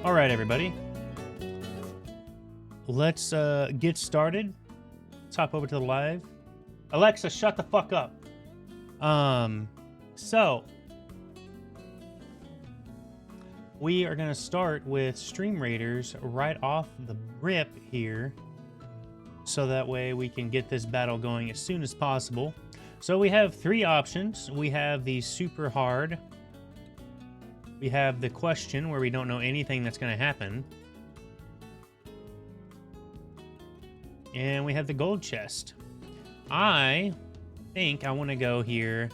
All right, everybody. Let's get started. Let's hop over to the live. Alexa, shut the fuck up. So we are gonna start with Stream Raiders right off the rip here, so that way we can get this battle going as soon as possible. So we have three options. We have the super hard. We have the question where we don't know anything that's going to happen. And we have the gold chest. I think I want to go here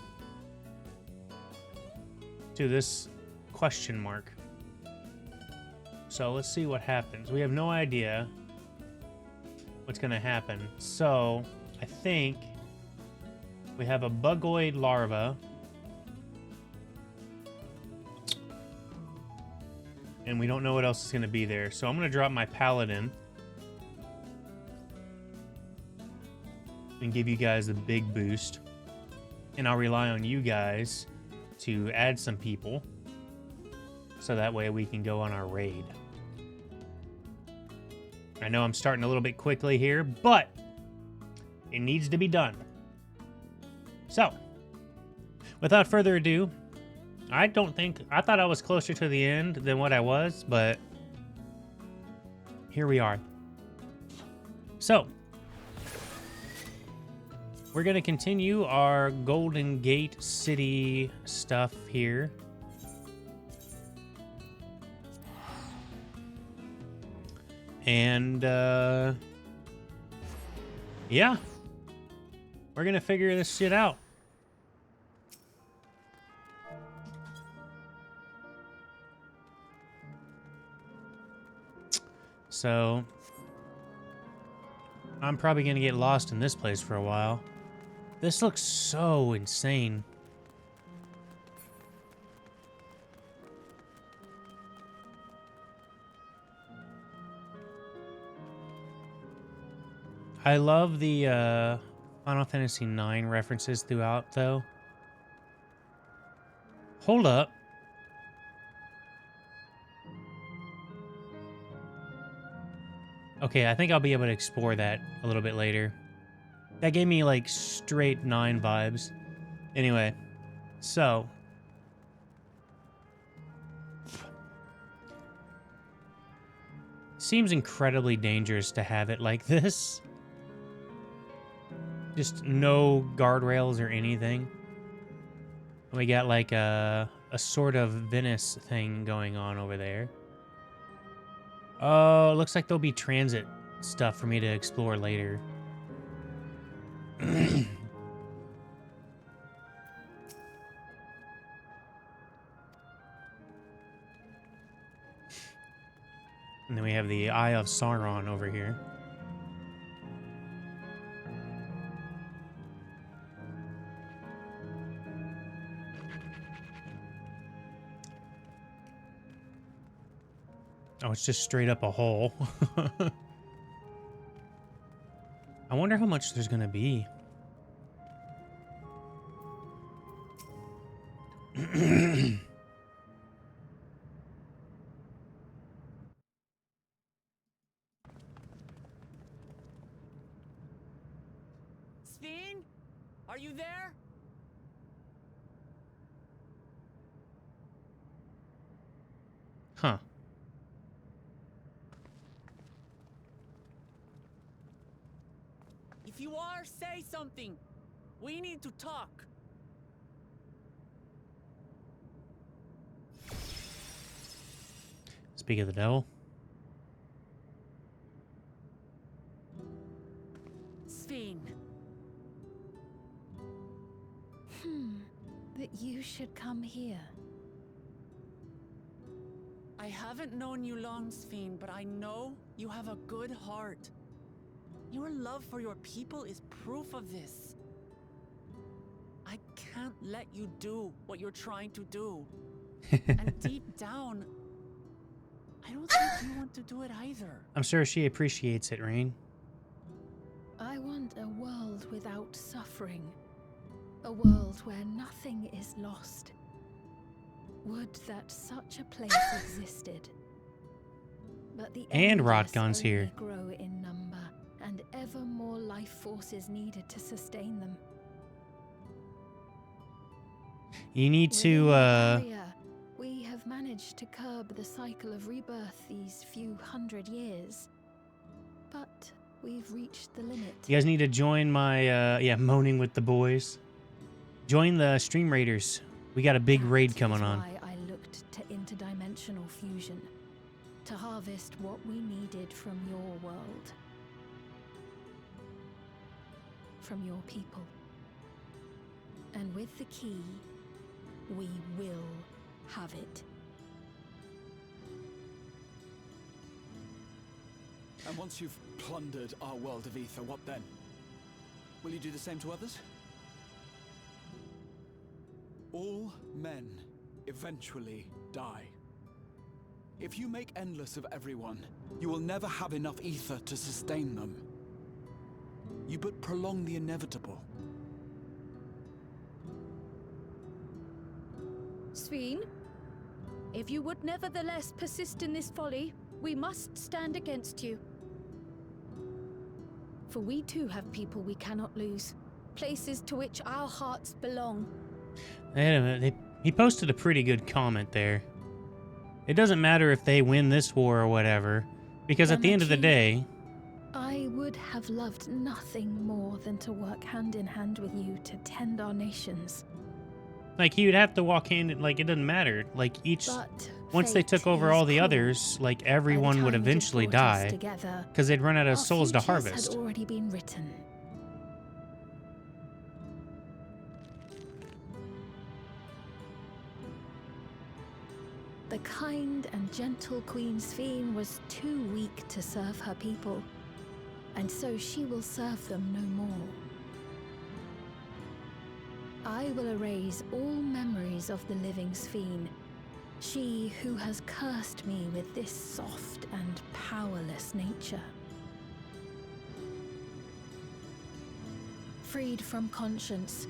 to this question mark. So let's see what happens. We have no idea what's going to happen. So I think we have a bugoid larva. And we don't know what else is going to be there. So I'm going to drop my paladin and give you guys a big boost. And I'll rely on you guys to add some people, so that way we can go on our raid. I know I'm starting a little bit quickly here, but it needs to be done. So, without further ado, I thought I was closer to the end than what I was, but here we are. So, we're going to continue our Golden Gate City stuff here. And, yeah. We're going to figure this shit out. So, I'm probably going to get lost in this place for a while. This looks so insane. I love the Final Fantasy IX references throughout, though. Hold up. Okay, I think I'll be able to explore that a little bit later. That gave me, like, straight 9 vibes. Anyway, so. Seems incredibly dangerous to have it like this. Just no guardrails or anything. We got, like, a sort of Venice thing going on over there. Oh, looks like there'll be transit stuff for me to explore later. And then we have the Eye of Sauron over here. Oh, it's just straight up a hole. I wonder how much there's gonna be. Steen? Are you there? Huh. If you are, say something. We need to talk. Speak of the devil. Steen. That you should come here. I haven't known you long, Steen, but I know you have a good heart. Your love for your people is proof of this. I can't let you do what you're trying to do. And deep down, I don't think you want to do it either. I'm sure she appreciates it, Rain. I want a world without suffering. A world where nothing is lost. Would that such a place existed. But the And endless Rotgun's only here. grow in number, and ever more life forces needed to sustain them. You need Within to, the barrier, we have managed to curb the cycle of rebirth these few hundred years. But we've reached the limit. you guys need to join my, moaning with the boys. Join the Stream Raiders. We got a big raid coming on. That is why I looked to interdimensional fusion. To harvest what we needed from your world. From your people. And with the key, we will have it. And once you've plundered our world of ether, what then? Will you do the same to others? All men eventually die. If you make endless of everyone, you will never have enough ether to sustain them. You but prolong the inevitable. Sveen, if you would nevertheless persist in this folly, we must stand against you. For we too have people we cannot lose, places to which our hearts belong. Wait a minute. He posted a pretty good comment there. It doesn't matter if they win this war or whatever, because at the end of the day... I would have loved nothing more than to work hand in hand with you to tend our nations. Like, he would have to walk hand in, like, it doesn't matter. Like, each... But once they took over all the cruel. others, like, everyone would eventually die. Because they'd run out of souls to harvest. Had already been written. The kind and gentle Queen Sveen was too weak to serve her people, and so she will serve them no more. I will erase all memories of the living Sveen, she who has cursed me with this soft and powerless nature. Freed from conscience,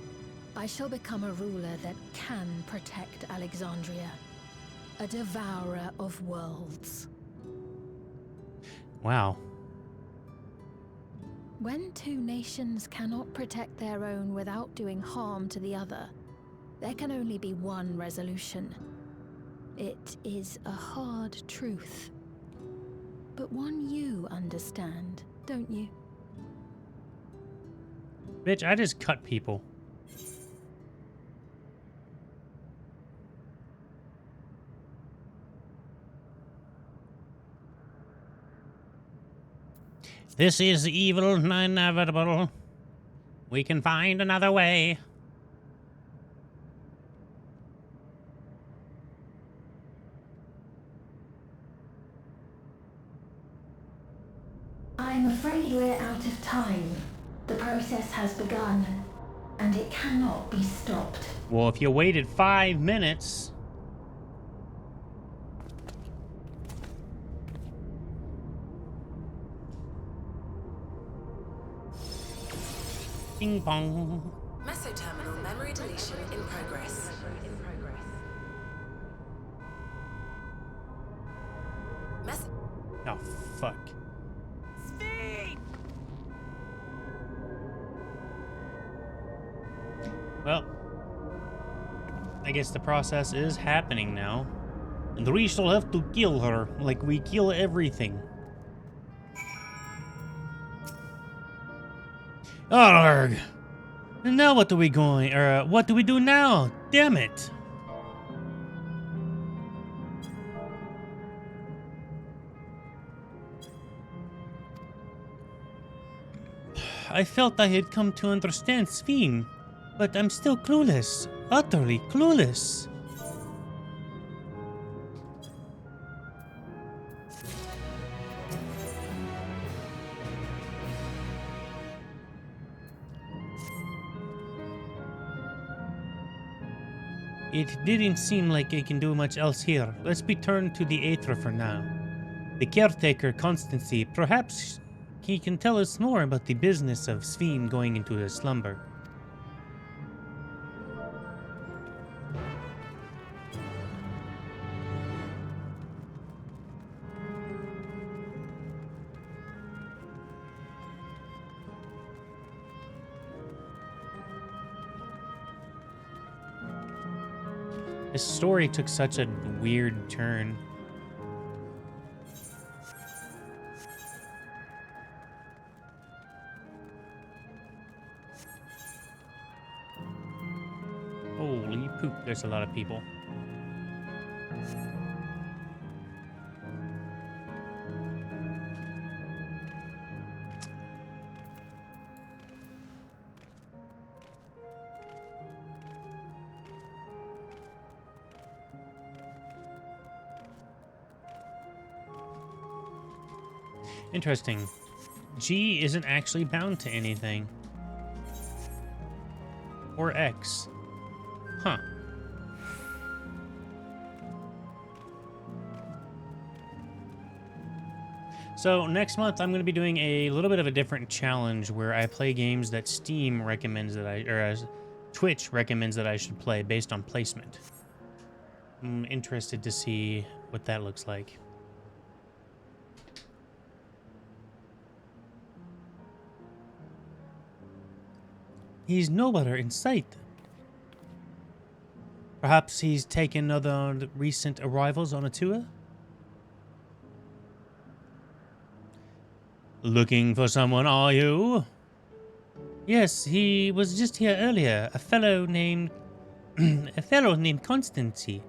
I shall become a ruler that can protect Alexandria. A devourer of worlds. Wow. When two nations cannot protect their own without doing harm to the other, there can only be one resolution. It is a hard truth, but one you understand, don't you? Bitch, I just cut people. This is evil and inevitable. We can find another way. I'm afraid we're out of time. The process has begun, and it cannot be stopped. Well, if you waited 5 minutes... Ping pong. Mesoterminal memory deletion in progress. Oh, fuck. Steen! I guess the process is happening now. And we shall have to kill her, like we kill everything. Arrgh! And now what do we what do we do now? Damn it! I felt I had come to understand Sphene, but I'm still clueless. Utterly clueless. It didn't seem like I can do much else here. Let's return to the Aether for now. The caretaker, Constancy, perhaps he can tell us more about the business of Sphene going into a slumber. This story took such a weird turn. Holy poop, there's a lot of people. Interesting. G isn't actually bound to anything. Or X. Huh. So next month I'm going to be doing a little bit of a different challenge where I play games that Steam recommends that Twitch recommends that I should play based on placement. I'm interested to see what that looks like. He's nowhere in sight. Perhaps he's taken other recent arrivals on a tour? Looking for someone, are you? Yes, he was just here earlier. A fellow named Constancy.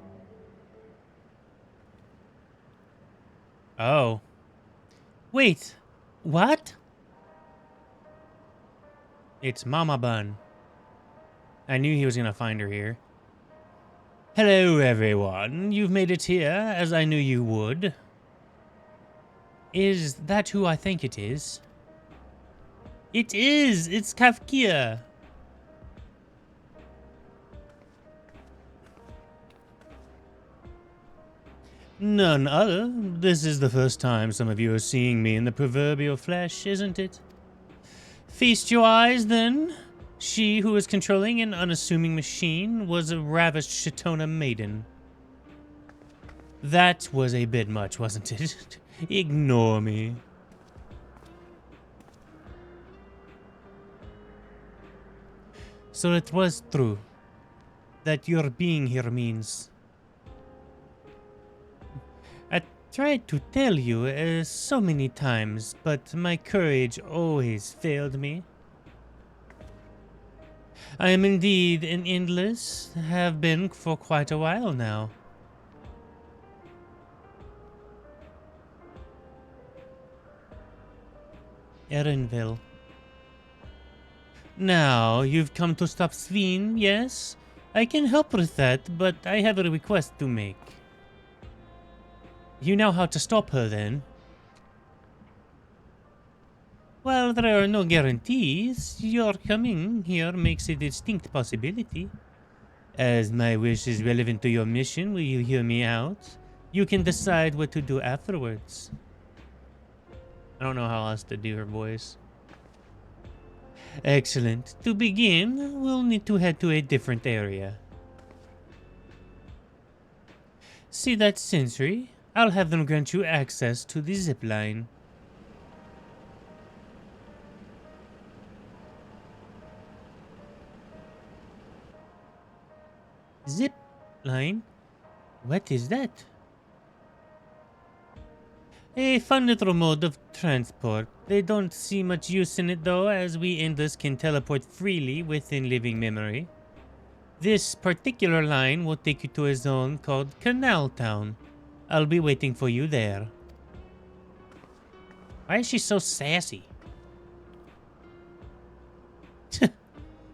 Oh. Wait. What? It's Mama Bun. I knew he was gonna find her here. Hello, everyone. You've made it here, as I knew you would. Is that who I think it is? It is! It's Kafkia! None other. This is the first time some of you are seeing me in the proverbial flesh, isn't it? Feast your eyes, then. She who was controlling an unassuming machine was a ravished Shitona maiden. That was a bit much, wasn't it? Ignore me. So it was true that your being here means. I tried to tell you so many times, but my courage always failed me. I am indeed an endless, have been for quite a while now. Erinville. Now, you've come to stop Sphene, yes? I can help with that, but I have a request to make. You know how to stop her, then? Well, there are no guarantees. Your coming here makes a distinct possibility. As my wish is relevant to your mission, will you hear me out? You can decide what to do afterwards. I don't know how else to do her voice. Excellent. To begin, we'll need to head to a different area. See that sentry? I'll have them grant you access to the zip line. Zip line? What is that? A fun little mode of transport. They don't see much use in it though, as we Endless can teleport freely within living memory. This particular line will take you to a zone called Canal Town. I'll be waiting for you there. Why is she so sassy?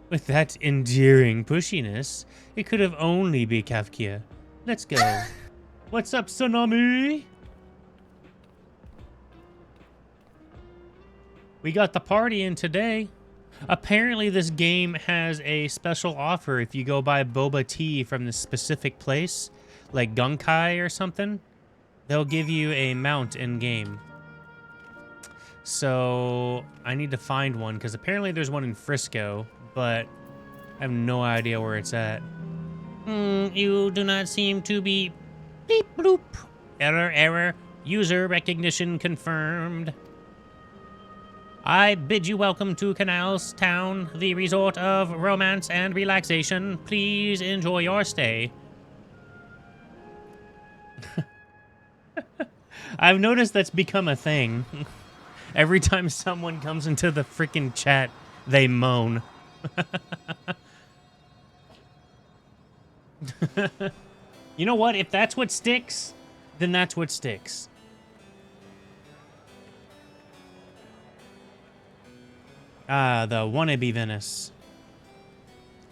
With that endearing pushiness, it could have only be Kafkia. Let's go. What's up, Tsunami? We got the party in today. Apparently this game has a special offer if you go buy boba tea from this specific place, like Gunkai or something. They'll give you a mount in game. So I need to find one because apparently there's one in Frisco, but I have no idea where it's at. You do not seem to be... Beep bloop. Error. User recognition confirmed. I bid you welcome to Canals Town, the resort of romance and relaxation. Please enjoy your stay. I've noticed that's become a thing. Every time someone comes into the freaking chat, they moan. You know what? If that's what sticks, then that's what sticks. Ah, the wannabe Venice.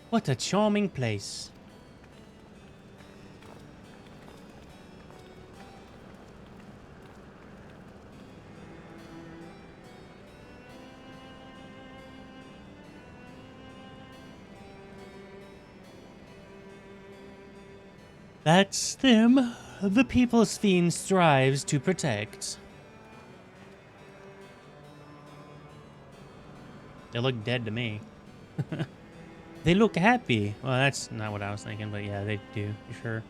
What a charming place. That's them, the people's fiend strives to protect. They look dead to me. They look happy. Well, that's not what I was thinking, but yeah, they do, sure.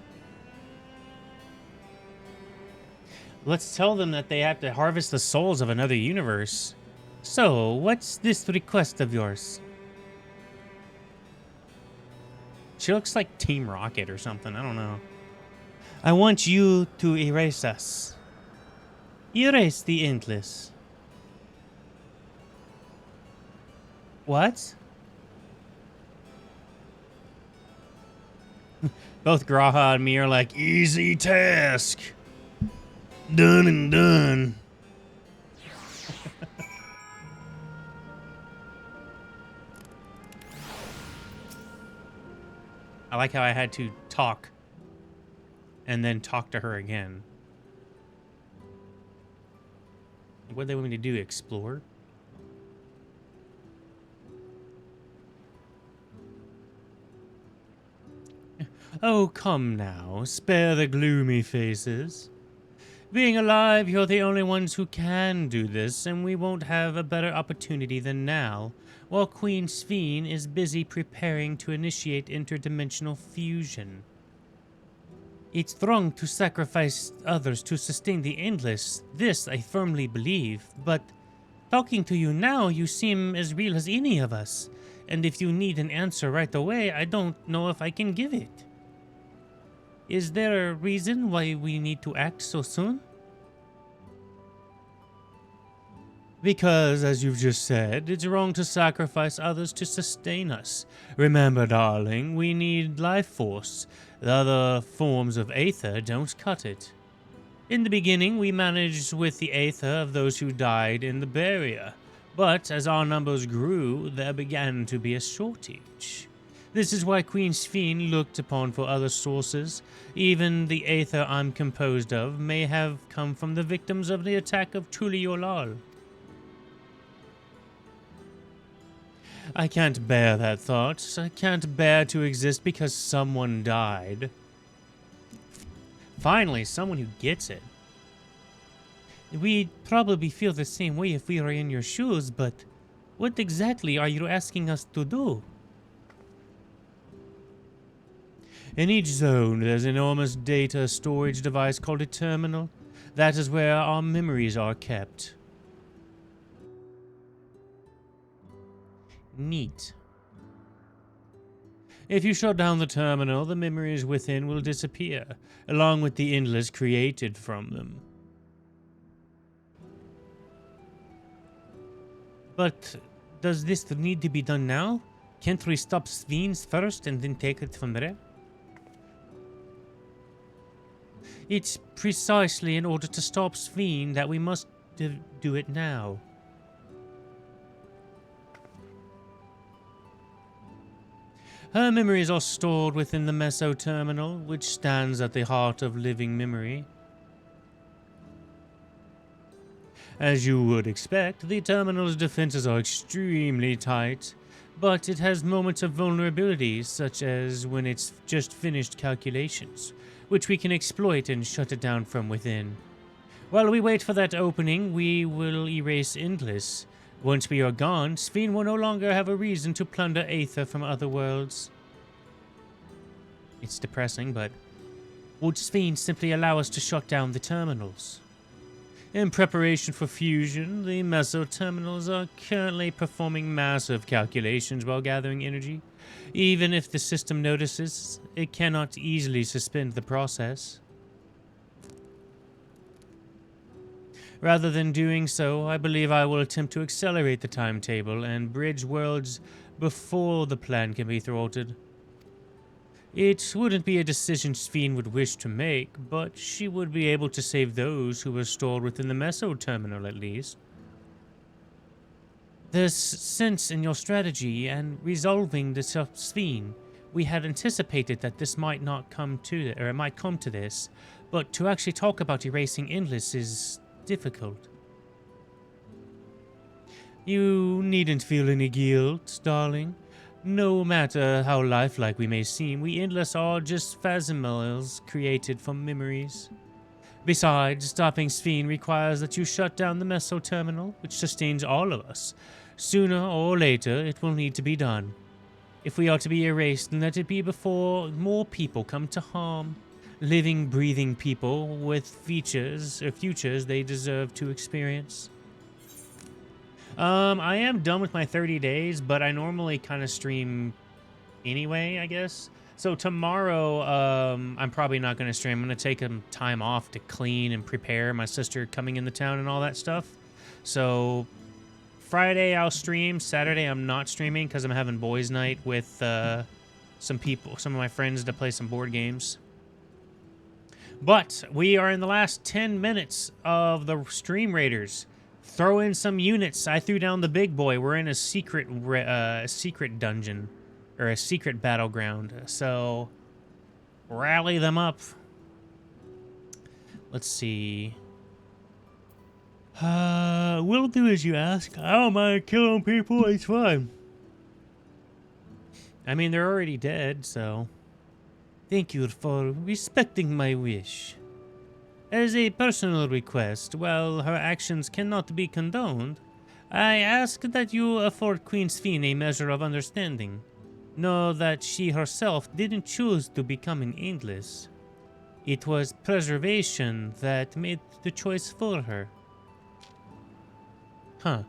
Let's tell them that they have to harvest the souls of another universe. So, what's this request of yours? She looks like Team Rocket or something. I don't know. I want you to erase us. Erase the Endless. What? Both Graha and me are like, easy task. Done and done. I like how I had to talk and then talk to her again. What do they want me to do? Explore? Oh, come now. Spare the gloomy faces. Being alive, you're the only ones who can do this, and we won't have a better opportunity than now, while Queen Sphene is busy preparing to initiate interdimensional fusion. It's wrong to sacrifice others to sustain the Endless, this I firmly believe, but talking to you now, you seem as real as any of us, and if you need an answer right away, I don't know if I can give it. Is there a reason why we need to act so soon? Because, as you've just said, it's wrong to sacrifice others to sustain us. Remember, darling, we need life force. The other forms of aether don't cut it. In the beginning, we managed with the aether of those who died in the barrier, but as our numbers grew, there began to be a shortage. This is why Queen Sphene looked upon for other sources. Even the aether I'm composed of may have come from the victims of the attack of Tuliolal. I can't bear that thought. I can't bear to exist because someone died. Finally, someone who gets it. We'd probably feel the same way if we were in your shoes, but what exactly are you asking us to do? In each zone, there's an enormous data storage device called a terminal. That is where our memories are kept. Neat. If you shut down the terminal, the memories within will disappear, along with the endless created from them. But does this need to be done now? Can't we stop Sviens first and then take it from there? It's precisely in order to stop Sveen that we must do it now. Her memories are stored within the Meso Terminal, which stands at the heart of living memory. As you would expect, the terminal's defenses are extremely tight, but it has moments of vulnerability, such as when it's just finished calculations, which we can exploit and shut it down from within. While we wait for that opening, we will erase Endless. Once we are gone, Sveen will no longer have a reason to plunder Aether from other worlds. It's depressing, but would Sveen simply allow us to shut down the terminals? In preparation for fusion, the Meso terminals are currently performing massive calculations while gathering energy. Even if the system notices, it cannot easily suspend the process. Rather than doing so, I believe I will attempt to accelerate the timetable and bridge worlds before the plan can be thwarted. It wouldn't be a decision Sveen would wish to make, but she would be able to save those who were stored within the Meso terminal at least. There's sense in your strategy and resolving this of Sveen. We had anticipated that this might not come to it, or it might come to this, but to actually talk about erasing Endless is difficult. You needn't feel any guilt, darling. No matter how lifelike we may seem, we Endless are just phasmals created from memories. Besides, stopping Sveen requires that you shut down the Meso terminal, which sustains all of us. Sooner or later, it will need to be done. If we are to be erased, then let it be before more people come to harm. Living, breathing people with features or futures they deserve to experience. I am done with my 30 days, but I normally kind of stream anyway, I guess. So tomorrow, I'm probably not going to stream. I'm going to take some time off to clean and prepare my sister coming into town and all that stuff. So Friday I'll stream. Saturday I'm not streaming because I'm having boys' night with some of my friends to play some board games. But we are in the last 10 minutes of the Stream Raiders. Throw in some units. I threw down the big boy. We're in a secret dungeon, or a secret battleground. So rally them up. Let's see. We'll do as you ask. I don't mind killing people. It's fine. I mean, they're already dead, so thank you for respecting my wish. As a personal request, while her actions cannot be condoned, I ask that you afford Queen Sveen a measure of understanding. Know that she herself didn't choose to become an Endless. It was preservation that made the choice for her. Huh.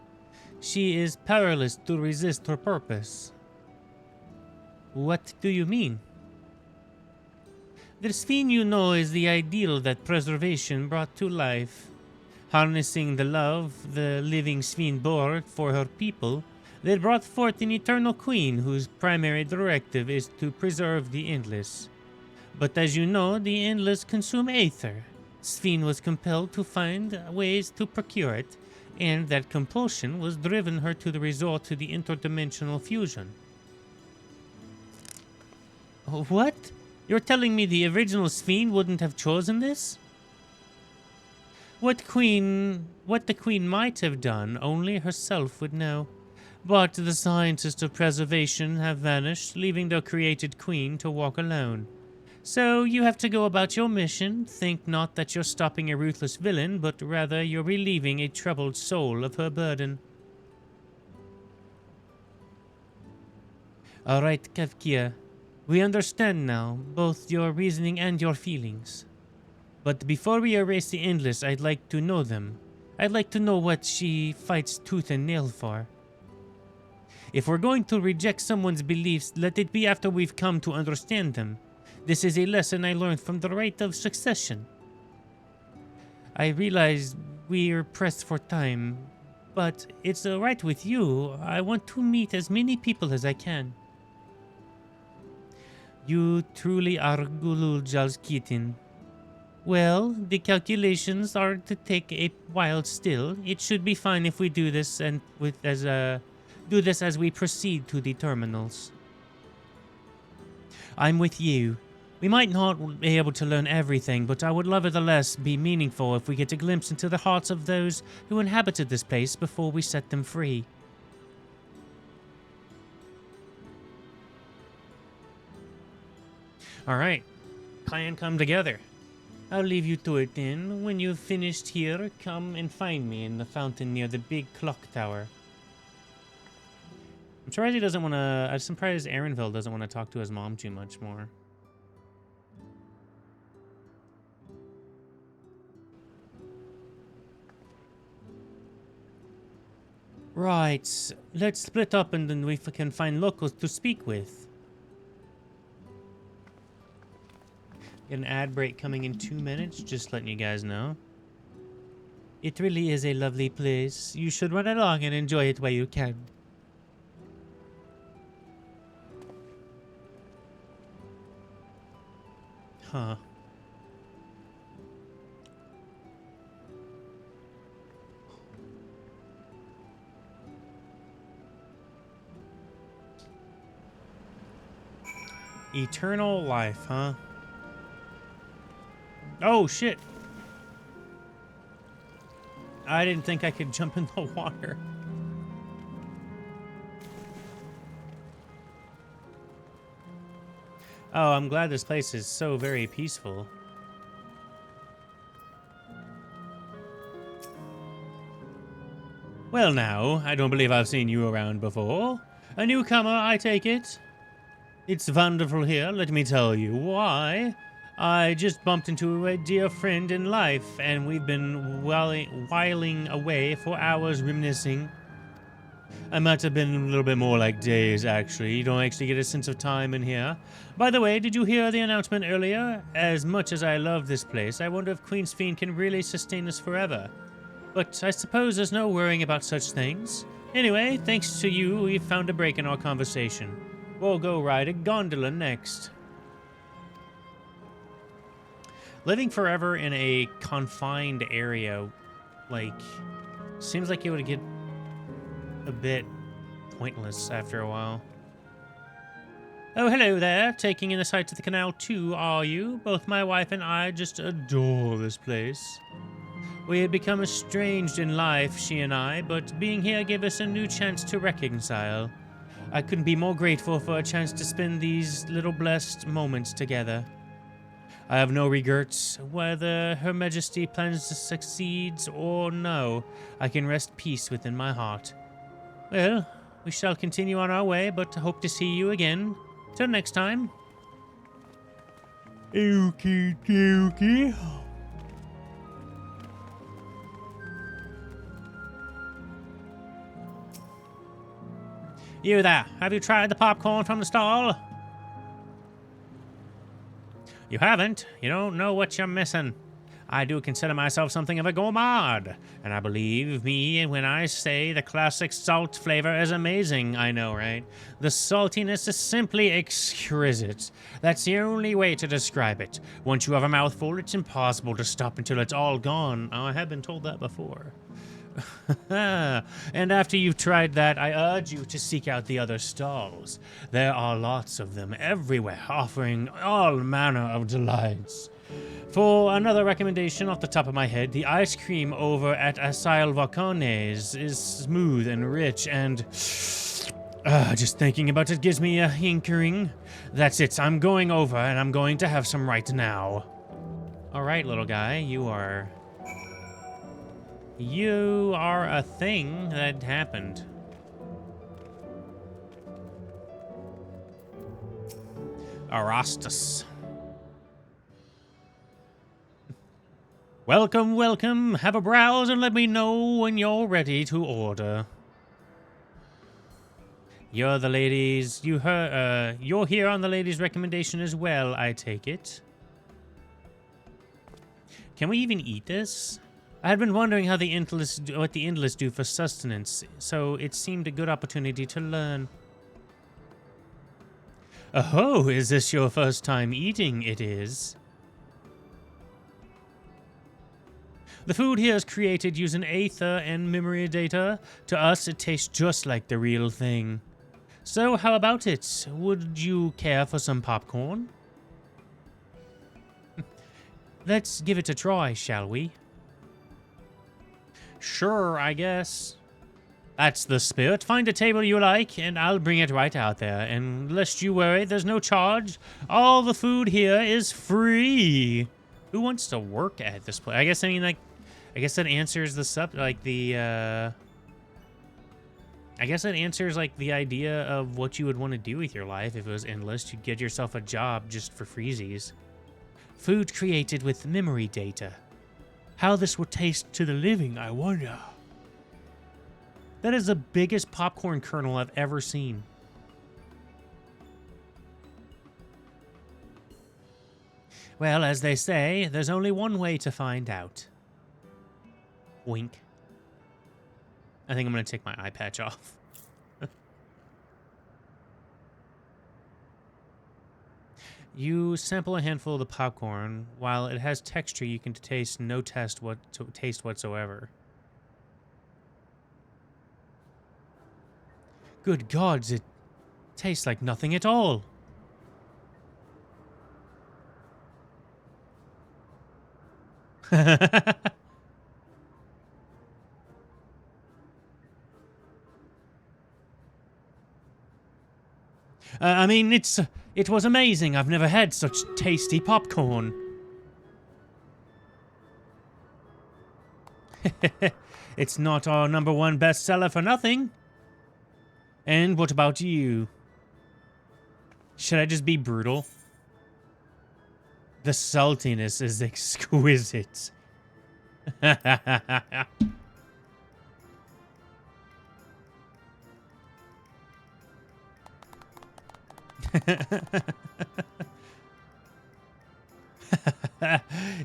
She is powerless to resist her purpose. What do you mean? The Sveen you know is the ideal that preservation brought to life. Harnessing the love the living Sveen bore for her people, they brought forth an eternal queen whose primary directive is to preserve the Endless. But as you know, the Endless consume Aether. Sveen was compelled to find ways to procure it, and that compulsion was driven her to the resort to the interdimensional fusion. What? You're telling me the original Sveen wouldn't have chosen this? What the Queen might have done, only herself would know. But the scientists of preservation have vanished, leaving their created queen to walk alone. So you have to go about your mission. Think not that you're stopping a ruthless villain, but rather you're relieving a troubled soul of her burden. All right, Kevkia. We understand now, both your reasoning and your feelings. But before we erase the Endless, I'd like to know them. I'd like to know what she fights tooth and nail for. If we're going to reject someone's beliefs, let it be after we've come to understand them. This is a lesson I learned from the rite of succession. I realize we're pressed for time, but it's alright with you. I want to meet as many people as I can. You truly are Gulul Jalskitin. Well, the calculations are to take a while still. It should be fine if we do this as we proceed to the terminals. I'm with you. We might not be able to learn everything, but I would nevertheless be meaningful if we get a glimpse into the hearts of those who inhabited this place before we set them free. Alright, plan come together. I'll leave you to it then. When you've finished here, come and find me in the fountain near the big clock tower. I'm surprised he doesn't want to... I'm surprised Aaronville doesn't want to talk to his mom too much more. Right, let's split up and then we can find locals to speak with. Get an ad break coming in 2 minutes, just letting you guys know. It really is a lovely place. You should run along and enjoy it while you can. Huh. Eternal life, huh? Oh, shit. I didn't think I could jump in the water. Oh, I'm glad this place is so very peaceful. Well now, I don't believe I've seen you around before. A newcomer, I take it? It's wonderful here, let me tell you. Why? I just bumped into a dear friend in life, and we've been whiling away for hours reminiscing. I might have been a little bit more like days, actually. You don't actually get a sense of time in here. By the way, did you hear the announcement earlier? As much as I love this place, I wonder if Queen's Fiend can really sustain us forever. But I suppose there's no worrying about such things. Anyway, thanks to you, we've found a break in our conversation. We'll go ride a gondola next. Living forever in a confined area, like, seems like it would get a bit pointless after a while. Oh, hello there. Taking in the sights of the canal too, are you? Both my wife and I just adore this place. We had become estranged in life, she and I, but being here gave us a new chance to reconcile. I couldn't be more grateful for a chance to spend these little blessed moments together. I have no regrets, whether Her Majesty plans to succeed or no. I can rest peace within my heart. Well, we shall continue on our way, but hope to see you again. Till next time. Okie dokie. You there, have you tried the popcorn from the stall? You haven't? You don't know what you're missing. I do consider myself something of a gourmand, and I believe me when I say the classic salt flavor is amazing. I know, right? The saltiness is simply exquisite. That's the only way to describe it. Once you have a mouthful, it's impossible to stop until it's all gone. Oh, I have been told that before. And after you've tried that, I urge you to seek out the other stalls. There are lots of them everywhere, offering all manner of delights. For another recommendation off the top of my head, the ice cream over at Asile Volcanes is smooth and rich and... just thinking about it gives me a hankering. That's it, I'm going over and I'm going to have some right now. Alright, little guy, you are a thing that happened. Arastus. Welcome, welcome. Have a browse and let me know when you're ready to order. You're the ladies. You're here on the ladies' recommendation as well, I take it. Can we even eat this? I had been wondering how what the Endless do for sustenance, so it seemed a good opportunity to learn. Oh, is this your first time eating? It is. The food here is created using aether and memory data. To us, it tastes just like the real thing. So, how about it? Would you care for some popcorn? Let's give it a try, shall we? Sure, I guess. That's the spirit. Find a table you like, and I'll bring it right out there. And lest you worry, there's no charge. All the food here is free. Who wants to work at this place? I guess that answers the I guess it answers like the idea of what you would want to do with your life if it was endless. You'd get yourself a job just for freezies. Food created with memory data. How this would taste to the living, I wonder. That is the biggest popcorn kernel I've ever seen. Well, as they say, there's only one way to find out. Wink. I think I'm going to take my eye patch off. You sample a handful of the popcorn. While it has texture, you can taste no taste whatsoever. Good gods, it tastes like nothing at all. I mean, it was amazing. I've never had such tasty popcorn. It's not our #1 bestseller for nothing. And what about you? Should I just be brutal? The saltiness is exquisite.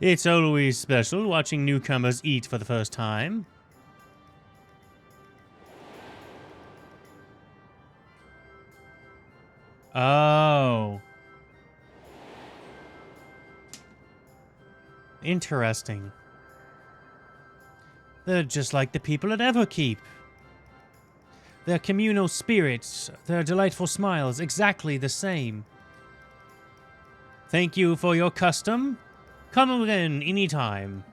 It's always special watching newcomers eat for the first time. Oh. Interesting. They're just like the people at Everkeep. Their communal spirits, their delightful smiles, exactly the same. Thank you for your custom. Come again anytime.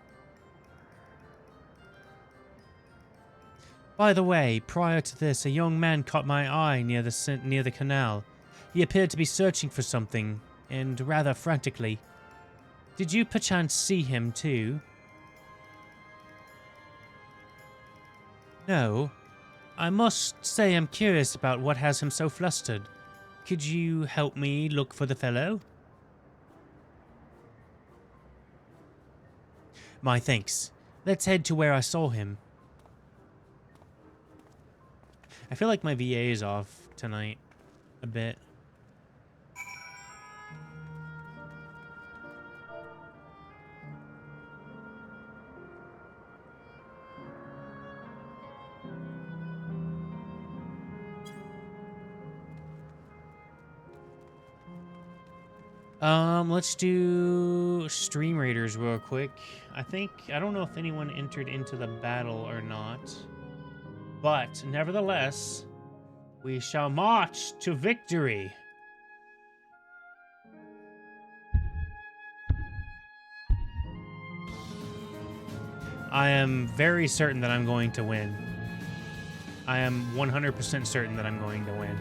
By the way, prior to this, a young man caught my eye near the canal. He appeared to be searching for something, and rather frantically. Did you perchance see him too? No. I must say I'm curious about what has him so flustered. Could you help me look for the fellow? My thanks. Let's head to where I saw him. I feel like my VA is off tonight a bit. Let's do Stream Raiders real quick. I don't know if anyone entered into the battle or not. But, nevertheless, we shall march to victory. I am very certain that I'm going to win. I am 100% certain that I'm going to win.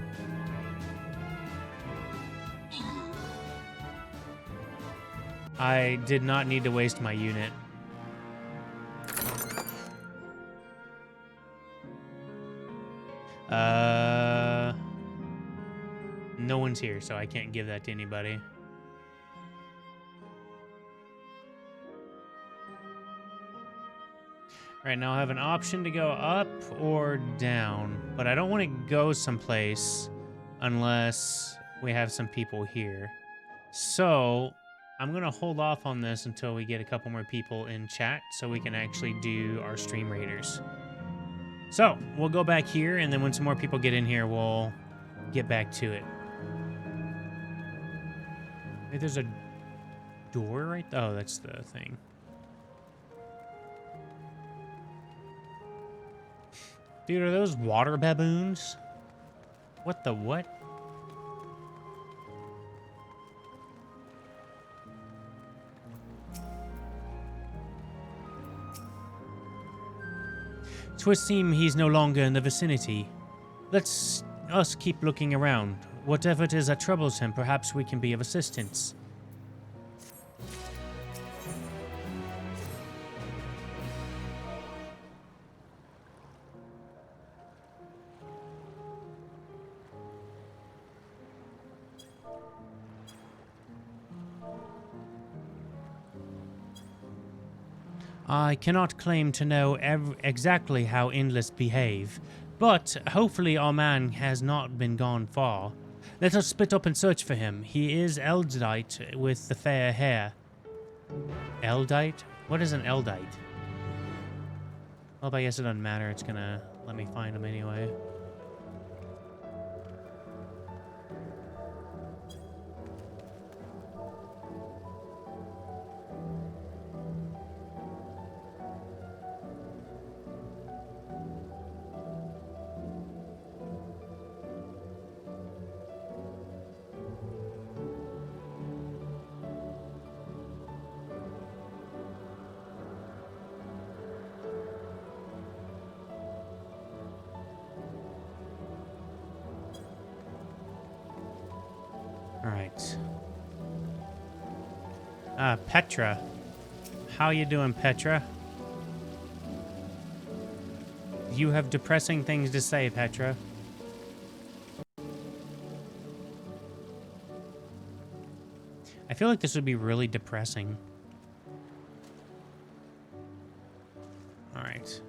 I did not need to waste my unit. No one's here, so I can't give that to anybody. Right now I have an option to go up or down, but I don't want to go someplace unless we have some people here. So I'm going to hold off on this until we get a couple more people in chat so we can actually do our stream raiders. So we'll go back here, and then when some more people get in here, we'll get back to it. Maybe there's a door right there. Oh, that's the thing. Dude, are those water baboons? What the what? "'Twould seem he's no longer in the vicinity. Let's us keep looking around. Whatever it is that troubles him, perhaps we can be of assistance." I cannot claim to know exactly how Endless behave, but hopefully our man has not been gone far. Let us split up and search for him. He is Eldite with the fair hair. Eldite? What is an Eldite? Well, I guess it doesn't matter. It's gonna let me find him anyway. Alright. Petra. How you doing, Petra? You have depressing things to say, Petra. I feel like this would be really depressing. Alright.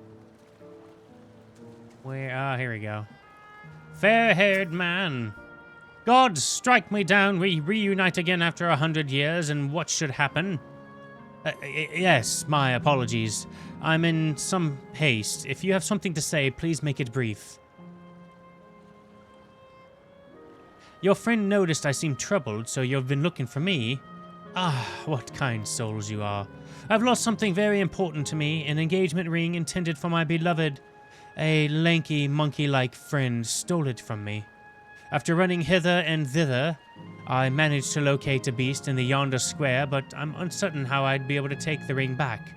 Where? Ah, here we go. Fair-haired man. God, strike me down, we reunite again after 100 years, and what should happen? Yes, my apologies. I'm in some haste. If you have something to say, please make it brief. Your friend noticed I seemed troubled, so you've been looking for me? Ah, what kind souls you are. I've lost something very important to me, an engagement ring intended for my beloved. A lanky, monkey-like friend stole it from me. After running hither and thither, I managed to locate a beast in the yonder square, but I'm uncertain how I'd be able to take the ring back.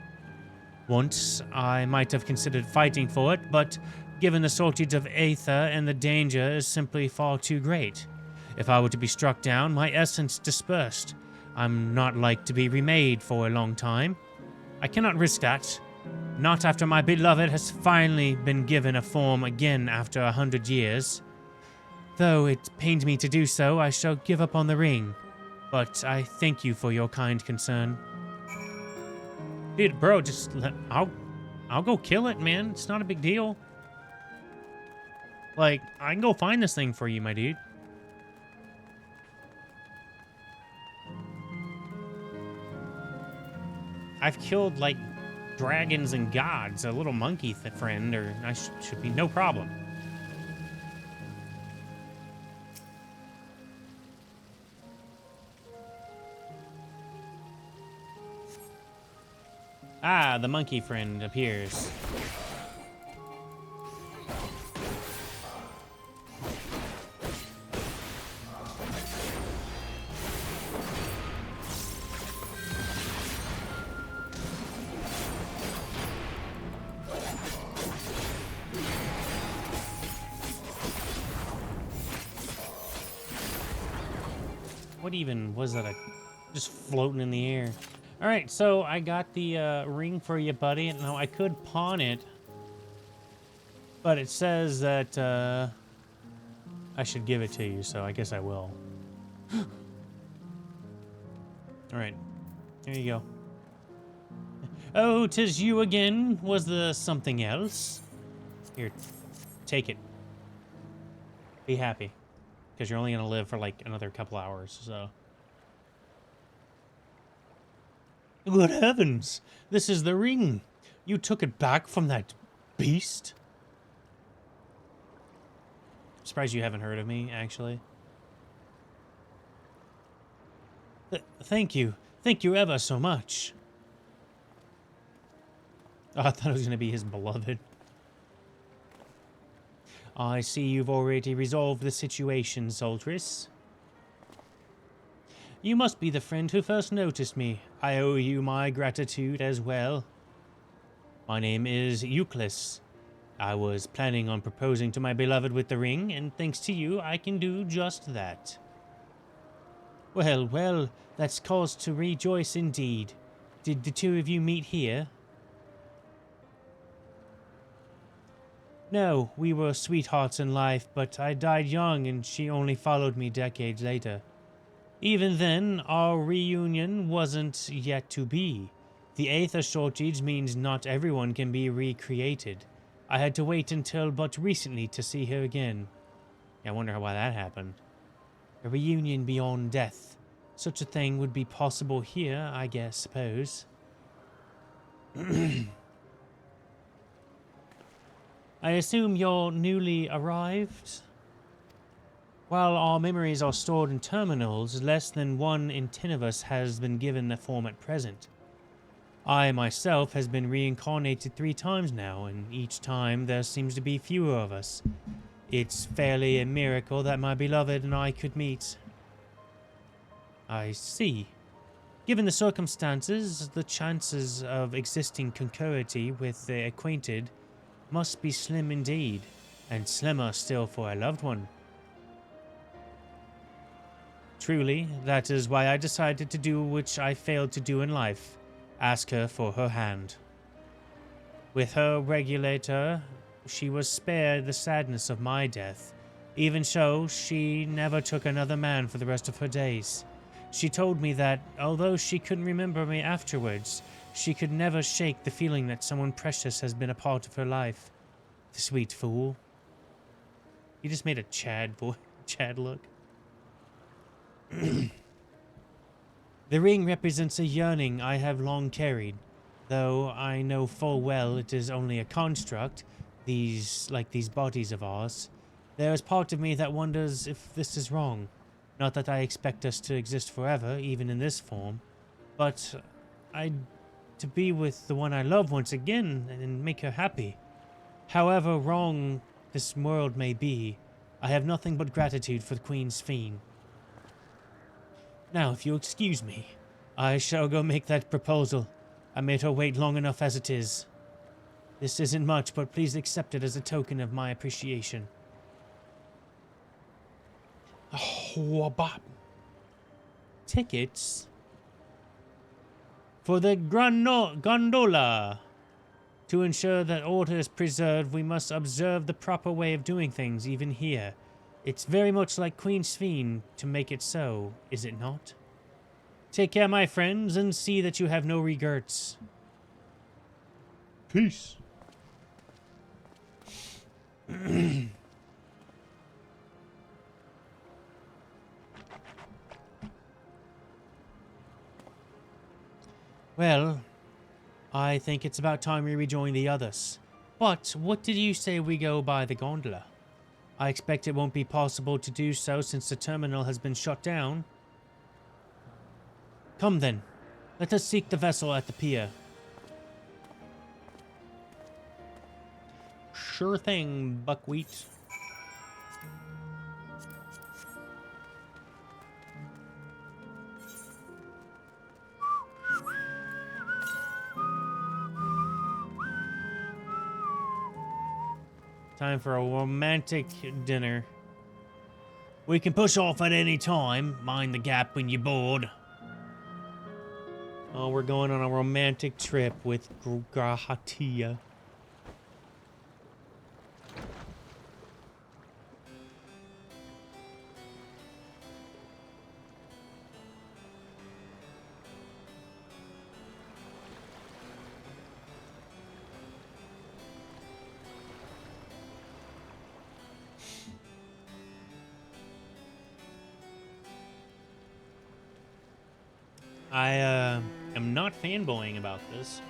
Once, I might have considered fighting for it, but given the shortage of aether and the danger is simply far too great. If I were to be struck down, my essence dispersed. I'm not like to be remade for a long time. I cannot risk that. Not after my beloved has finally been given a form again after 100 years. Though it pains me to do so, I shall give up on the ring. But I thank you for your kind concern. Dude, bro, just I'll go kill it, man. It's not a big deal. Like, I can go find this thing for you, my dude. I've killed, like, dragons and gods. A little monkey friend, or I should be no problem. Ah, the monkey friend appears. What even was that? Just floating in the air. All right, so I got the ring for you, buddy. Now, I could pawn it, but it says that I should give it to you, so I guess I will. All right, here you go. Oh, 'tis you again. Was there something else? Here, take it. Be happy. Because you're only going to live for like another couple hours, so. Good heavens! This is the ring! You took it back from that beast? I'm surprised you haven't heard of me, actually. Thank you. Thank you ever so much. Oh, I thought it was going to be his beloved. I see you've already resolved the situation, Soltris. You must be the friend who first noticed me. I owe you my gratitude as well. My name is Euclid. I was planning on proposing to my beloved with the ring, and thanks to you, I can do just that. Well, well, that's cause to rejoice indeed. Did the two of you meet here? No, we were sweethearts in life, but I died young and she only followed me decades later. Even then, our reunion wasn't yet to be. The Aether shortage means not everyone can be recreated. I had to wait until but recently to see her again. I wonder why that happened. A reunion beyond death. Such a thing would be possible here, I guess, suppose. I assume you're newly arrived? While our memories are stored in terminals, less than 1 in 10 of us has been given a form at present. I myself has been reincarnated 3 times now, and each time there seems to be fewer of us. It's fairly a miracle that my beloved and I could meet. I see. Given the circumstances, the chances of existing concurrently with the acquainted must be slim indeed, and slimmer still for a loved one. Truly, that is why I decided to do which I failed to do in life, ask her for her hand. With her regulator, she was spared the sadness of my death. Even so, she never took another man for the rest of her days. She told me that, although she couldn't remember me afterwards, she could never shake the feeling that someone precious has been a part of her life. The sweet fool. You just made a Chad look. The ring represents a yearning I have long carried, though I know full well it is only a construct, these bodies of ours. There is part of me that wonders if this is wrong. Not that I expect us to exist forever, even in this form, but to be with the one I love once again and make her happy. However wrong this world may be, I have nothing but gratitude for the Queen's Fiend. Now, if you'll excuse me, I shall go make that proposal. I made her wait long enough as it is. This isn't much, but please accept it as a token of my appreciation. Oh, Bob. Tickets? For the gondola. To ensure that order is preserved, we must observe the proper way of doing things, even here. It's very much like Queen's Fiend to make it so, is it not? Take care, my friends, and see that you have no regrets. Peace. Well, I think it's about time we rejoin the others. But what did you say we go by the gondola? I expect it won't be possible to do so since the terminal has been shut down. Come then, let us seek the vessel at the pier. Sure thing, Buckwheat. Time for a romantic dinner. We can push off at any time. Mind the gap when you're bored. Oh, we're going on a romantic trip with Grahatia. I am not fanboying about this.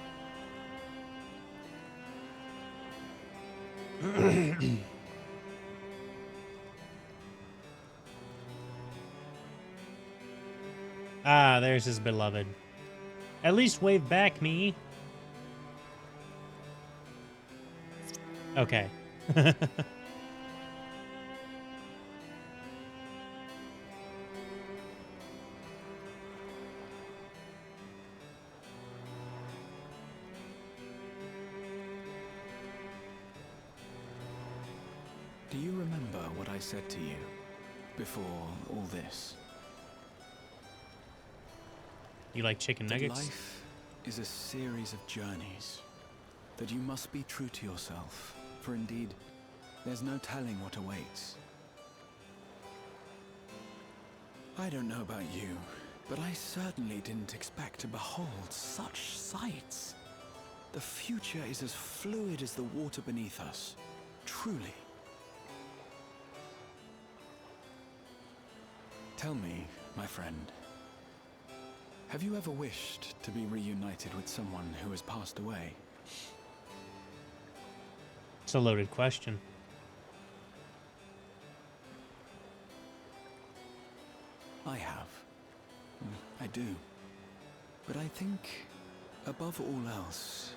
Ah, there's his beloved. At least wave back, me. Okay. Do you remember what I said to you before all this? You like chicken That nuggets? life is a series of journeys. That you must be true to yourself, for indeed, there's no telling what awaits. I don't know about you, but I certainly didn't expect to behold such sights. The future is as fluid as the water beneath us, truly. Tell me, my friend, have you ever wished to be reunited with someone who has passed away? It's a loaded question. I have. I do. But I think, above all else,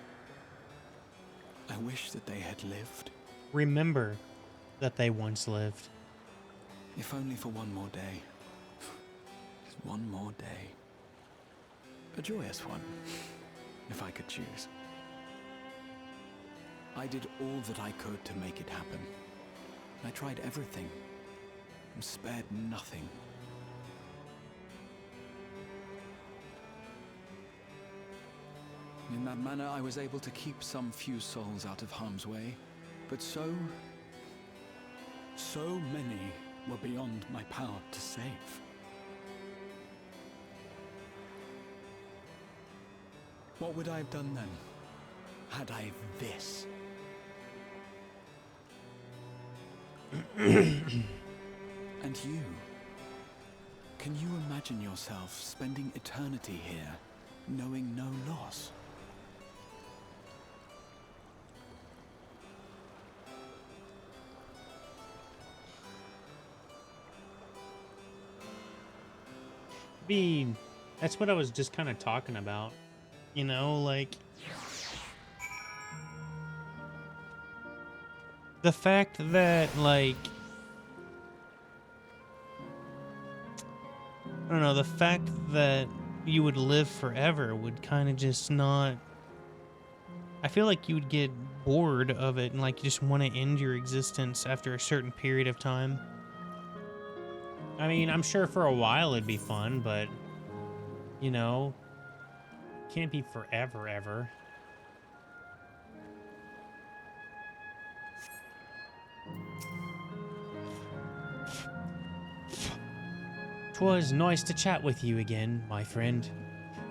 I wish that they had lived. Remember that they once lived. If only for one more day. Just one more day. A joyous one, if I could choose. I did all that I could to make it happen. I tried everything, and spared nothing. In that manner, I was able to keep some few souls out of harm's way, but so many were beyond my power to save. What would I have done then, had I this? And you? Can you imagine yourself spending eternity here, knowing no loss? That's what I was just kind of talking about. You know, like the fact that, like, I don't know, the fact that you would live forever would kind of just not, I feel like you would get bored of it and like just want to end your existence after a certain period of time. I mean, I'm sure for a while it'd be fun, but you know, can't be forever ever. 'Twas nice to chat with you again, my friend.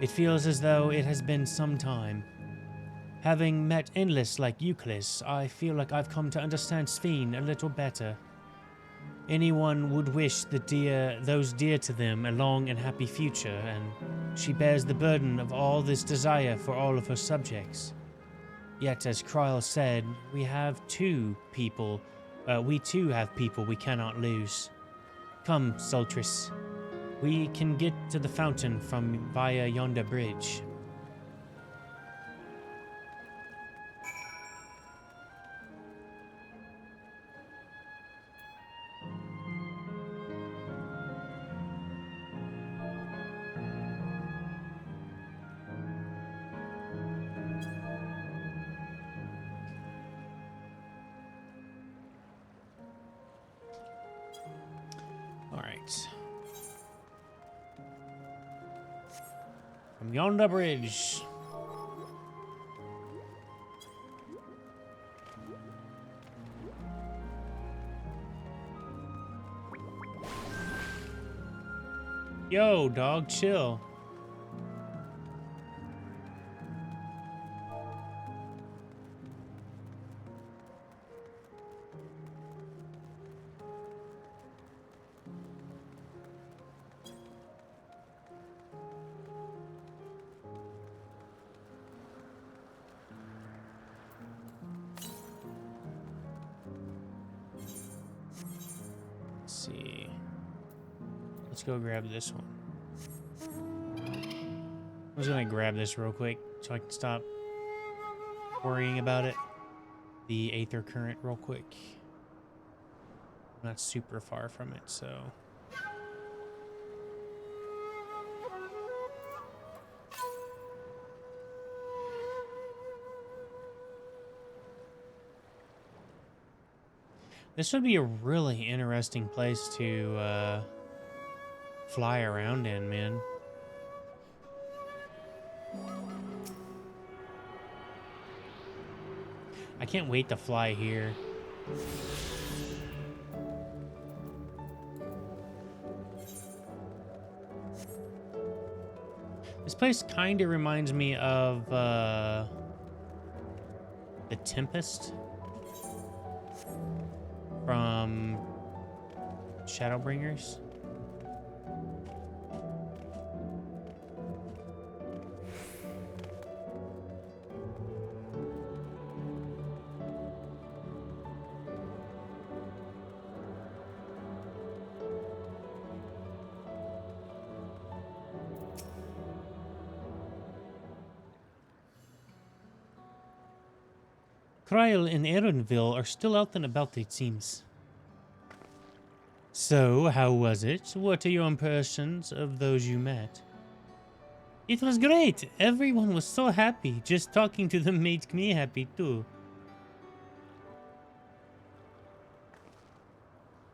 It feels as though it has been some time. Having met Endless like Euclid, I feel like I've come to understand Sphene a little better. Anyone would wish those dear to them a long and happy future, and she bears the burden of all this desire for all of her subjects. Yet, as Kryl said, we too have people we cannot lose. Come, Sultris. We can get to the fountain from via yonder bridge. All right. From yonder bridge. Yo, dog, chill. Let's go grab this one. I'm just gonna grab this real quick so I can stop worrying about it. The Aether Current real quick. I'm not super far from it, so... This would be a really interesting place to fly around in, man. I can't wait to fly here. This place kind of reminds me of the Tempest from Shadowbringers. Cryle and Aaronville are still out and about, it seems. So, how was it? What are your impressions of those you met? It was great. Everyone was so happy. Just talking to them made me happy too.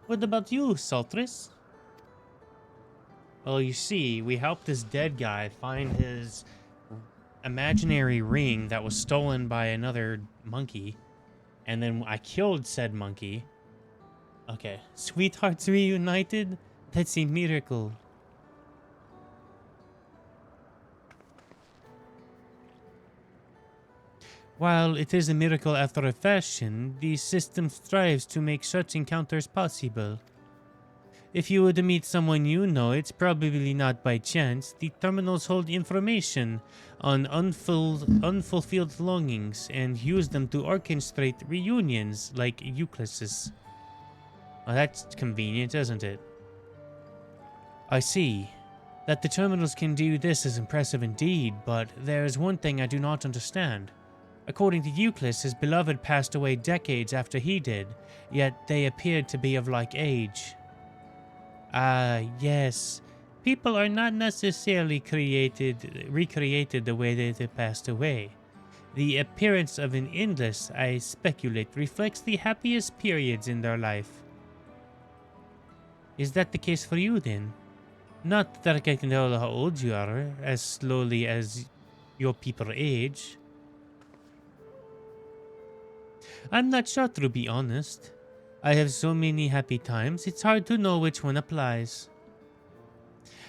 What about you, Saltris? Well, you see, we helped this dead guy find his imaginary ring that was stolen by another monkey. And then I killed said monkey. Okay. Sweethearts reunited? That's a miracle. While it is a miracle after a fashion, the system strives to make such encounters possible. If you were to meet someone you know, it's probably not by chance. The terminals hold information on unfulfilled longings and use them to orchestrate reunions like Euclid's. Well, that's convenient, isn't it? I see. That the terminals can do this is impressive indeed, but there is one thing I do not understand. According to Euclid, his beloved passed away decades after he did, yet they appeared to be of like age. Ah, yes. People are not necessarily recreated the way that they passed away. The appearance of an endless, I speculate, reflects the happiest periods in their life. Is that the case for you, then? Not that I can tell how old you are, as slowly as your people age. I'm not sure, to be honest. I have so many happy times, it's hard to know which one applies.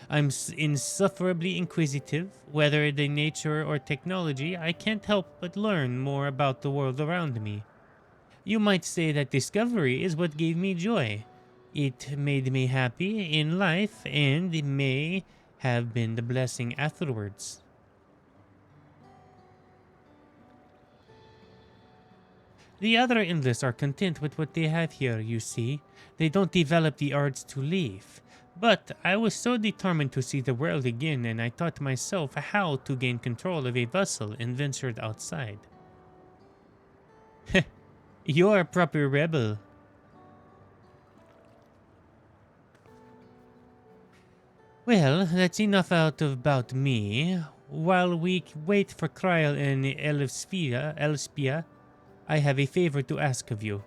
I'm insufferably inquisitive, whether the nature or technology, I can't help but learn more about the world around me. You might say that discovery is what gave me joy. It made me happy in life, and it may have been the blessing afterwards. The other endless are content with what they have here, you see. They don't develop the urge to leave. But I was so determined to see the world again, and I taught myself how to gain control of a vessel and ventured outside. You're a proper rebel. Well, that's enough about me. While we wait for Cryle and Elspia, I have a favor to ask of you.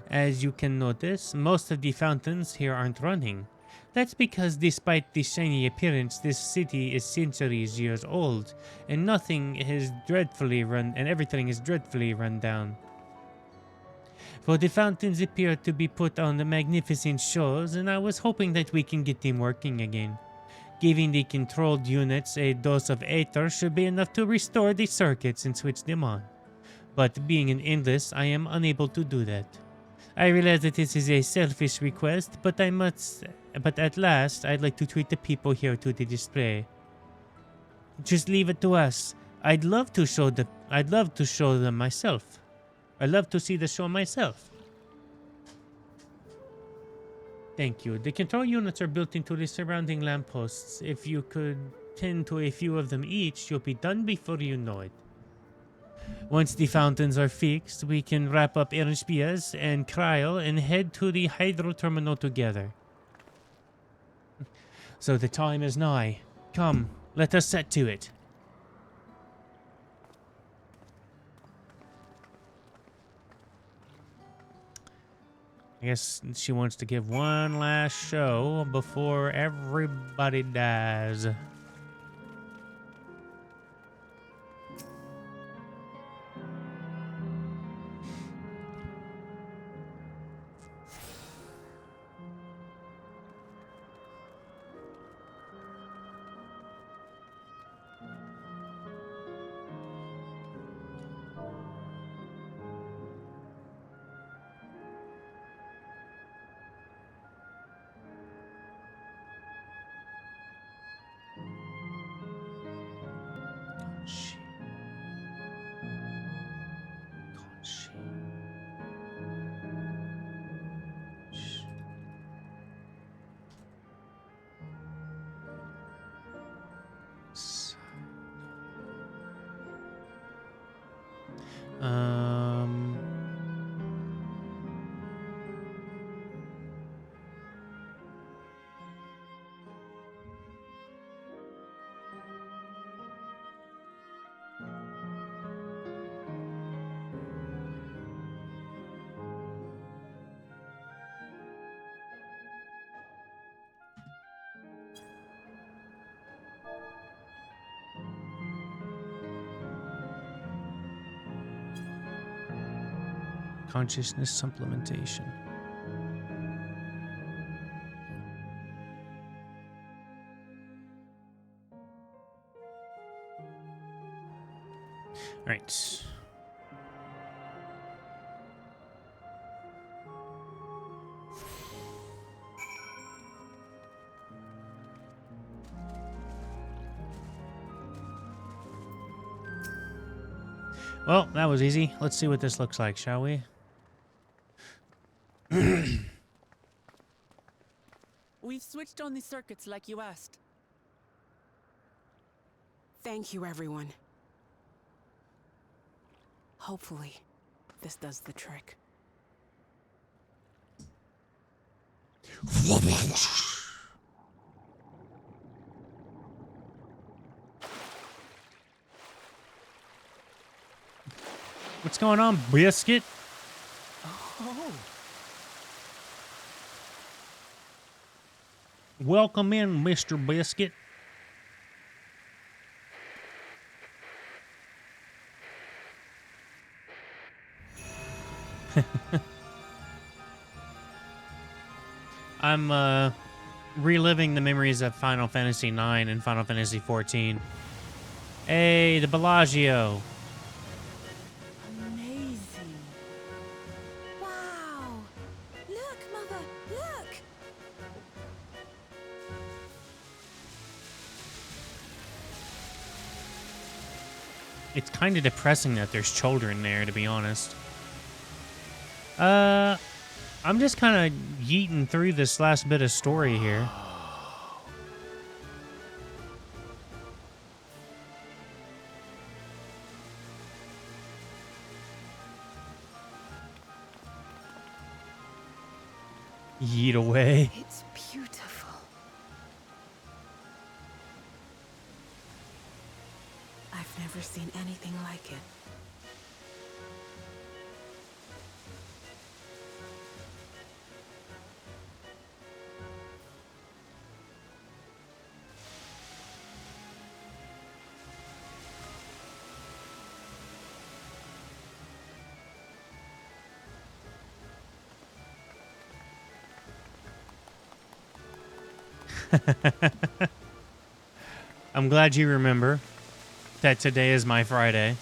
As you can notice, most of the fountains here aren't running. That's because despite the shiny appearance, this city is centuries years old, and everything is dreadfully run down. For the fountains appear to be put on the magnificent shows, and I was hoping that we can get them working again. Giving the controlled units a dose of Aether should be enough to restore the circuits and switch them on. But being an endless, I am unable to do that. I realize that this is a selfish request, but at last I'd like to treat the people here to the display. Just leave it to us. I'd love to show them myself. I'd love to see the show myself. Thank you. The control units are built into the surrounding lampposts. If you could tend to a few of them each, you'll be done before you know it. Once the fountains are fixed, we can wrap up Ernspias and Kryl and head to the hydro terminal together. So the time is nigh. Come, let us set to it. I guess she wants to give one last show before everybody dies. Um... Consciousness supplementation. All right. Well, that was easy. Let's see what this looks like, shall we? We've switched on the circuits like you asked. Thank you, everyone. Hopefully, this does the trick. What's going on, Biscuit? Oh. Welcome in, Mr. Biscuit. I'm reliving the memories of Final Fantasy IX and Final Fantasy XIV. Hey, the Bellagio. Amazing. Wow. Look, Mother, look. It's kind of depressing that there's children there, to be honest. I'm just kind of yeeting through this last bit of story here. Yeet away. It's beautiful. I've never seen anything like it. I'm glad you remember that today is my Friday.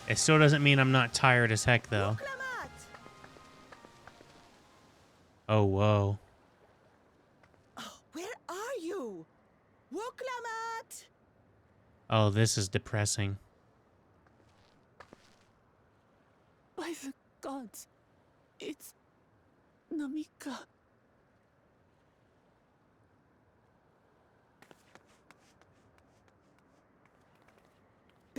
It still doesn't mean I'm not tired as heck, though. Oh, whoa. Where are you? Woklamat! Oh, this is depressing. By the gods, it's Namika.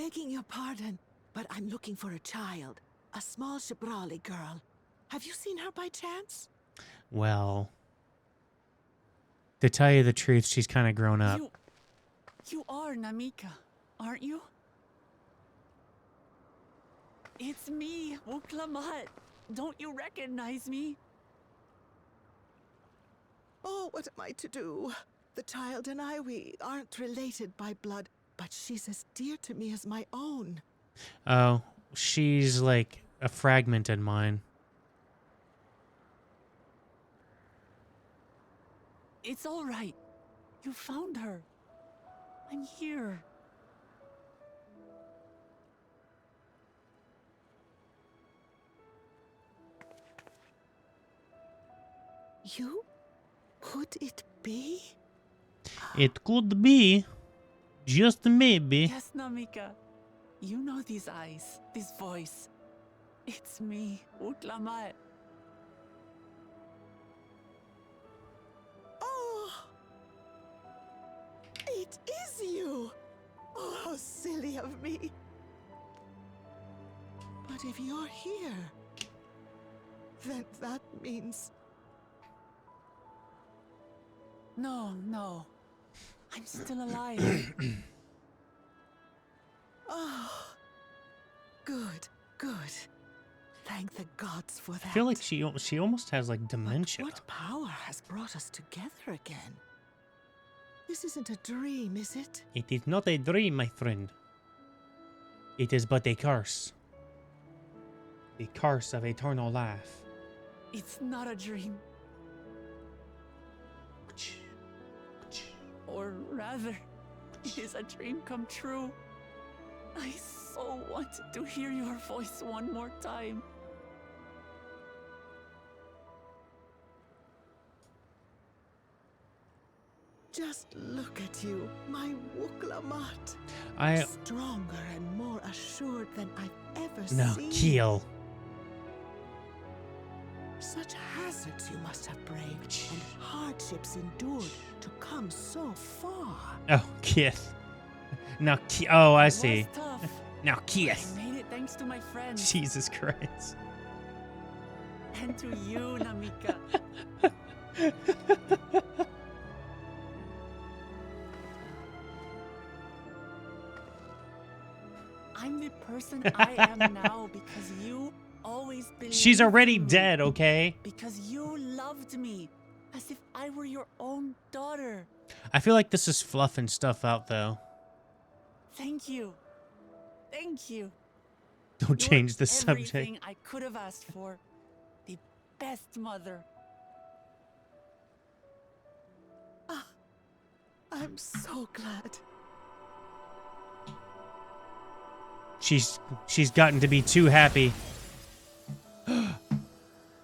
begging your pardon, but I'm looking for a child. A small Shibrali girl. Have you seen her by chance? Well, to tell you the truth, she's kind of grown up. You are Namika, aren't you? It's me, Wuklamat. Don't you recognize me? Oh, what am I to do? The child and I, we aren't related by blood, but she's as dear to me as my own. Oh, she's like a fragment in mine. It's all right. You found her. I'm here. You? Could it be? It could be. Just maybe. Yes, Namika. You know these eyes, this voice. It's me, Wuklamat. Oh! It is you! Oh, how silly of me. But if you're here, then that means... No. I'm still alive. Oh, good. Thank the gods for that. I feel like she almost has like But dementia. what power has brought us together again? This isn't a dream, is it? It is not a dream, my friend. It is but a curse. The curse of eternal life. It's not a dream. Or rather, it is a dream come true. I so wanted to hear your voice one more time. Just look at you, my Wuklamat. I Stronger and more assured than I've ever no seen. kill. Such hazards you must have braved and hardships endured to come so far. Oh, Kith. Now, oh, I It see. was tough. Now, Kith. I made it thanks to my friends. Jesus Christ. And to you, Namika. I'm the person I am now because you always believed She's already in me. dead, okay? Because you loved me as if I were your own daughter. I feel like this is fluffing stuff out, though. Thank you. Thank you. Don't You're change the subject. everything I could have asked for. The best mother. I'm so glad. She's gotten to be too happy.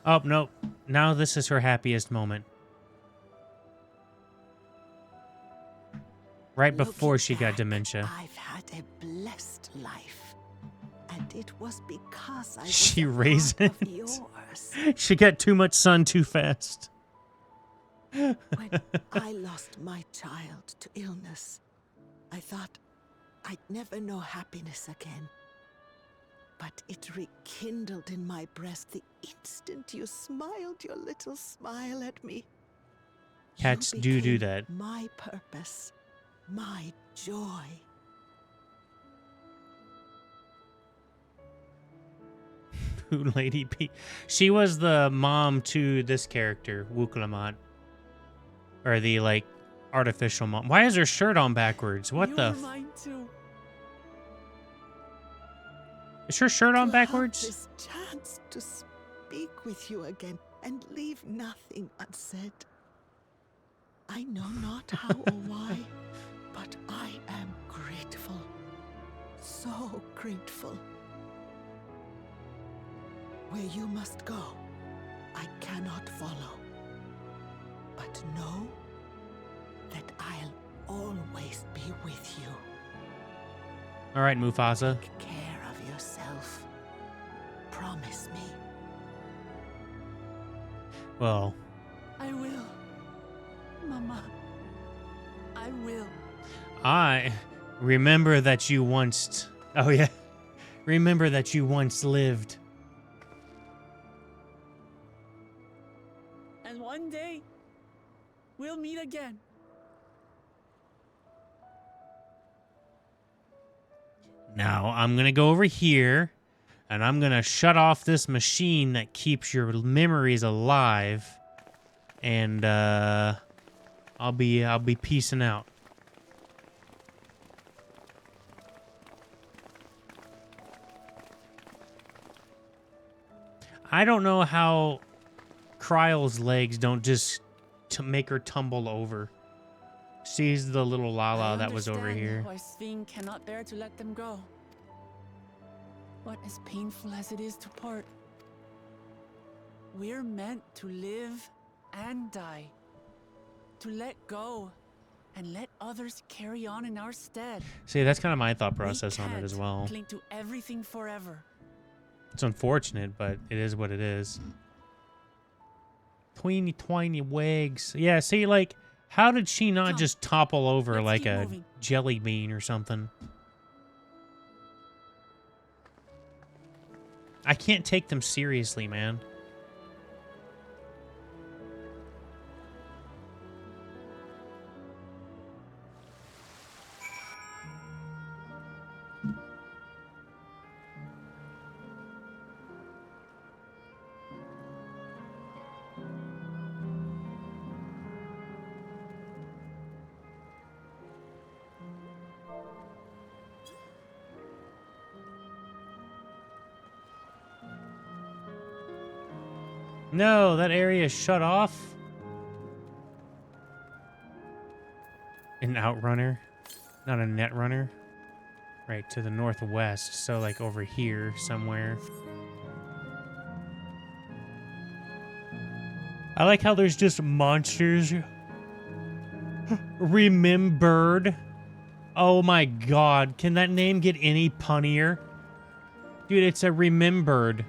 Oh, no. Now this is her happiest moment. Right before she got Looking dementia. back, I've had a blessed life. And it was because I was She a part raised of it. yours. She got too much sun too fast. When I lost my child to illness, I thought I'd never know happiness again. But it rekindled in my breast the instant you smiled your little smile at me. Cats You do became that. My purpose, my joy. Who Lady P? She was the mom to this character, Wuklamat. Or the, like, artificial mom. Why is her shirt on backwards? What you the? were mine too. Is her shirt on To have backwards? this chance to speak with you again and leave nothing unsaid. I know not how or why, but I am grateful. So grateful. Where you must go, I cannot follow. But know that I'll always be with you. All right, Mufasa. Take care of yourself. Promise me. Well, I will. Mama. I will. I remember that you once Oh, yeah. Remember that you once lived. And one day, we'll meet again. Now, I'm going to go over here, and I'm going to shut off this machine that keeps your memories alive. And, I'll be peacing out. I don't know how Kryle's legs don't just make her tumble over. She's the little Lala that was over here. Why Sven cannot bear to let them go. But as painful as it is to part, we're meant to live and die. To let go and let others carry on in our stead. See, that's kind of my thought process on it as well. Cling to everything forever. It's unfortunate, but it is what it is. Tweeny twiny wigs. Yeah, see, like, how did she not just topple over like a jelly bean or something? I can't take them seriously, man. No, that area is shut off. An outrunner, not a net runner. Right, to the northwest, so like over here somewhere. I like how there's just monsters. Remembered. Oh my god, can that name get any punnier? Dude, it's a remembered.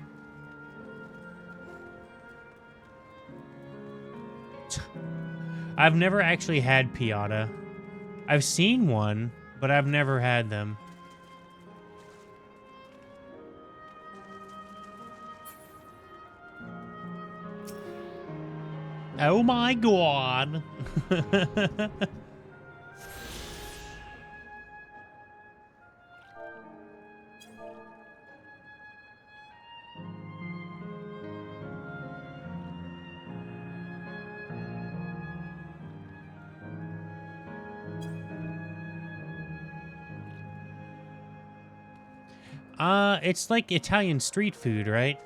I've never actually had Piata. I've seen one, but I've never had them. Oh my god. It's like Italian street food, right?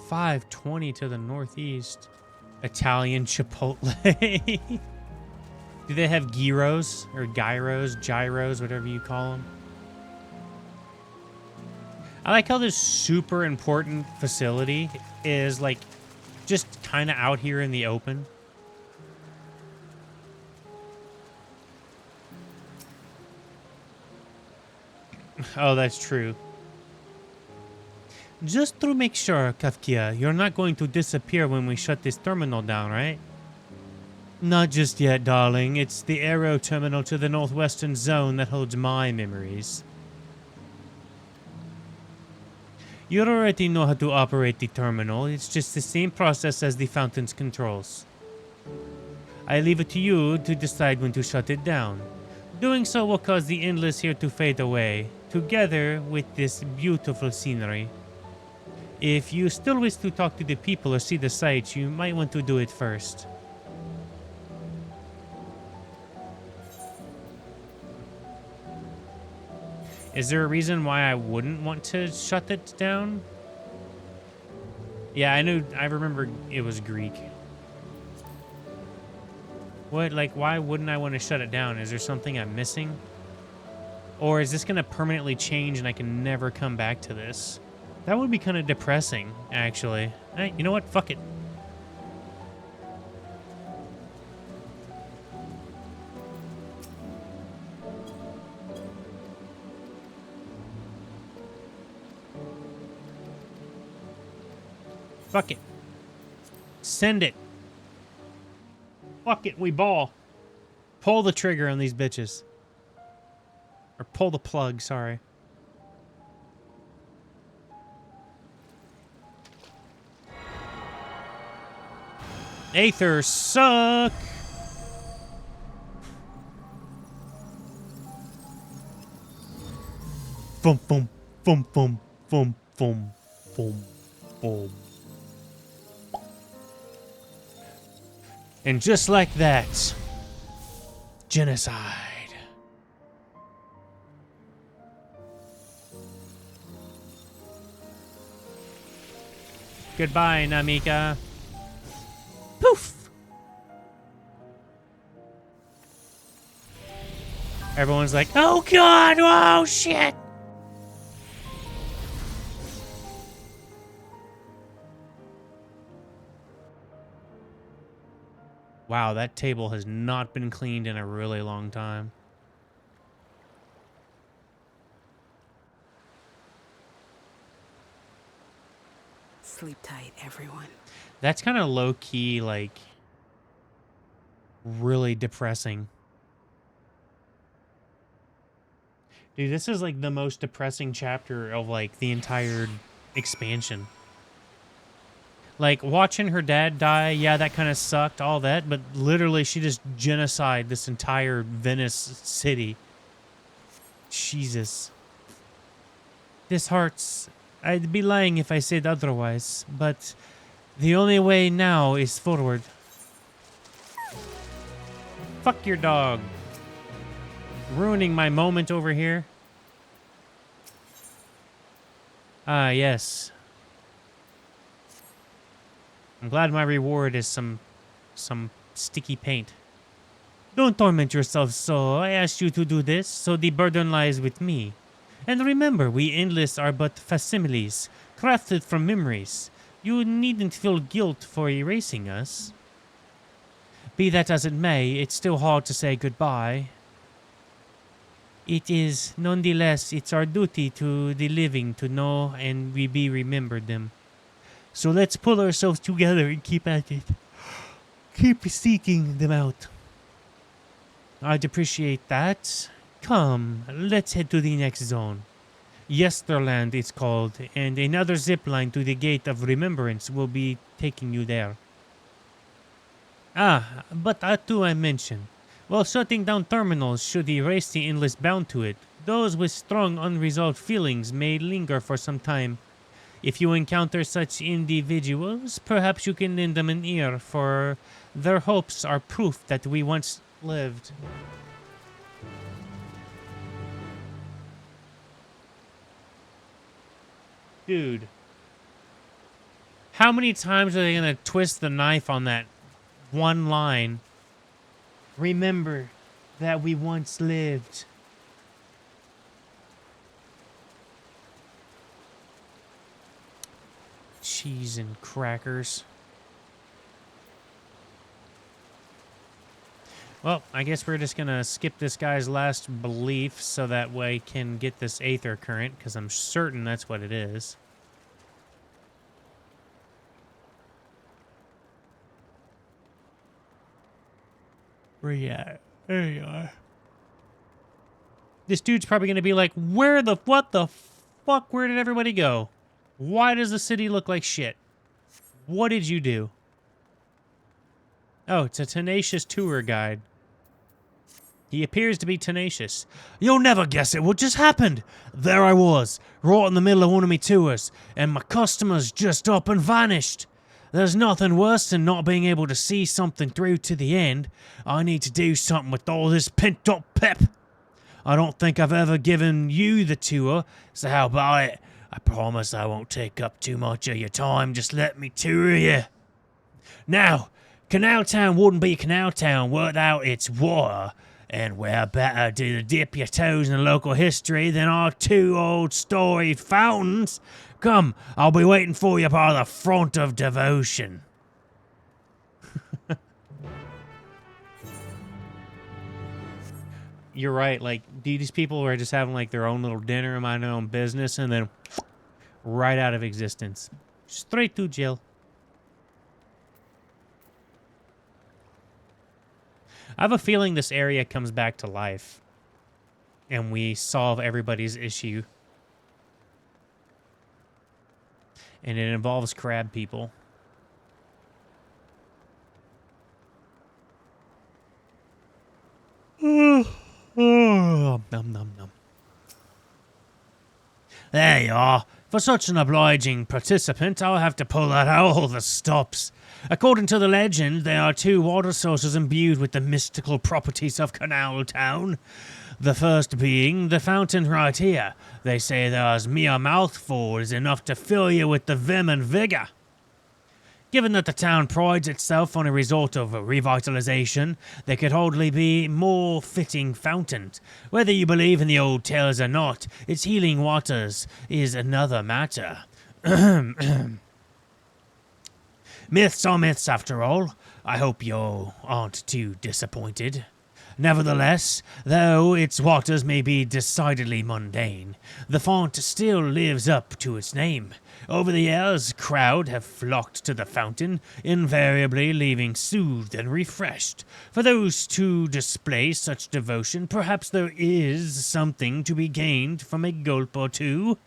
$5.20 to the northeast. Italian Chipotle. Do they have gyros or gyros, whatever you call them? I like how this super important facility is like just kind of out here in the open. Oh, that's true. Just to make sure, Kafkia, you're not going to disappear when we shut this terminal down, right? Not just yet, darling. It's the aero terminal to the northwestern zone that holds my memories. You already know how to operate the terminal. It's just the same process as the fountain's controls. I leave it to you to decide when to shut it down. Doing so will cause the endless here to fade away, together with this beautiful scenery. If you still wish to talk to the people or see the sights, you might want to do it first. Is there a reason why I wouldn't want to shut it down? Yeah, I remember it was Greek. What, like, why wouldn't I want to shut it down? Is there something I'm missing? Or is this going to permanently change and I can never come back to this? That would be kind of depressing, actually. Hey, you know what? Fuck it. Fuck it. Send it. Fuck it, we ball. Pull the trigger on these bitches. Or pull the plug, sorry. Aether suck! Boom, boom, boom, boom, boom, boom, boom, boom. And just like that, genocide. Goodbye, Namika. Poof! Everyone's like, oh god, oh shit! Wow, that table has not been cleaned in a really long time. Sleep tight, everyone. That's kind of low-key, like, really depressing. Dude, this is, like, the most depressing chapter of, like, the entire expansion. Like, watching her dad die, yeah, that kind of sucked, all that, but literally she just genocide this entire Venice city. Jesus. This hurts. I'd be lying if I said otherwise, but the only way now is forward. Fuck your dog. Ruining my moment over here. Ah, yes. I'm glad my reward is some sticky paint. Don't torment yourself so. I asked you to do this, so the burden lies with me. And remember, we endless are but facsimiles, crafted from memories. You needn't feel guilt for erasing us. Be that as it may, it's still hard to say goodbye. It is, nonetheless, it's our duty to the living to know and we be remembered them. So let's pull ourselves together and keep at it. Keep seeking them out. I'd appreciate that. Come, let's head to the next zone. Yesterland it's called, and another zipline to the Gate of Remembrance will be taking you there. Ah, but too I mentioned. While shutting down terminals should erase the endless bound to it, those with strong unresolved feelings may linger for some time. If you encounter such individuals, perhaps you can lend them an ear, for their hopes are proof that we once lived. Dude. How many times are they going to twist the knife on that one line? Remember that we once lived. Cheese and crackers. Well, I guess we're just going to skip this guy's last belief so that way can get this Aether current, because I'm certain that's what it is. Where you at? There you are. This dude's probably going to be like, what the fuck, where did everybody go? Why does the city look like shit? What did you do? Oh, it's a tenacious tour guide. He appears to be tenacious. You'll never guess it what just happened. There I was, right in the middle of one of my tours, and my customers just up and vanished. There's nothing worse than not being able to see something through to the end. I need to do something with all this pent-up pep. I don't think I've ever given you the tour, so how about it? I promise I won't take up too much of your time. Just let me tour you. Now, Canal Town wouldn't be Canal Town without its water. And where better to dip your toes in local history than our two old storied fountains? Come, I'll be waiting for you by the font of devotion. You're right, like, these people are just having, like, their own little dinner and mind their own business, and then right out of existence. Straight to jail. I have a feeling this area comes back to life. And we solve everybody's issue. And it involves crab people. Nom, nom, nom. There you are. For such an obliging participant, I'll have to pull out all the stops. According to the legend, there are 2 water sources imbued with the mystical properties of Canal Town. The first being the fountain right here. They say there's mere mouthful is enough to fill you with the vim and vigor. Given that the town prides itself on a result of revitalization, there could hardly be more fitting fountains. Whether you believe in the old tales or not, its healing waters is another matter. Myths are myths after all. I hope you aren't too disappointed. Nevertheless, though its waters may be decidedly mundane, the font still lives up to its name. Over the years, crowd have flocked to the fountain, invariably leaving soothed and refreshed. For those to display such devotion, perhaps there is something to be gained from a gulp or two.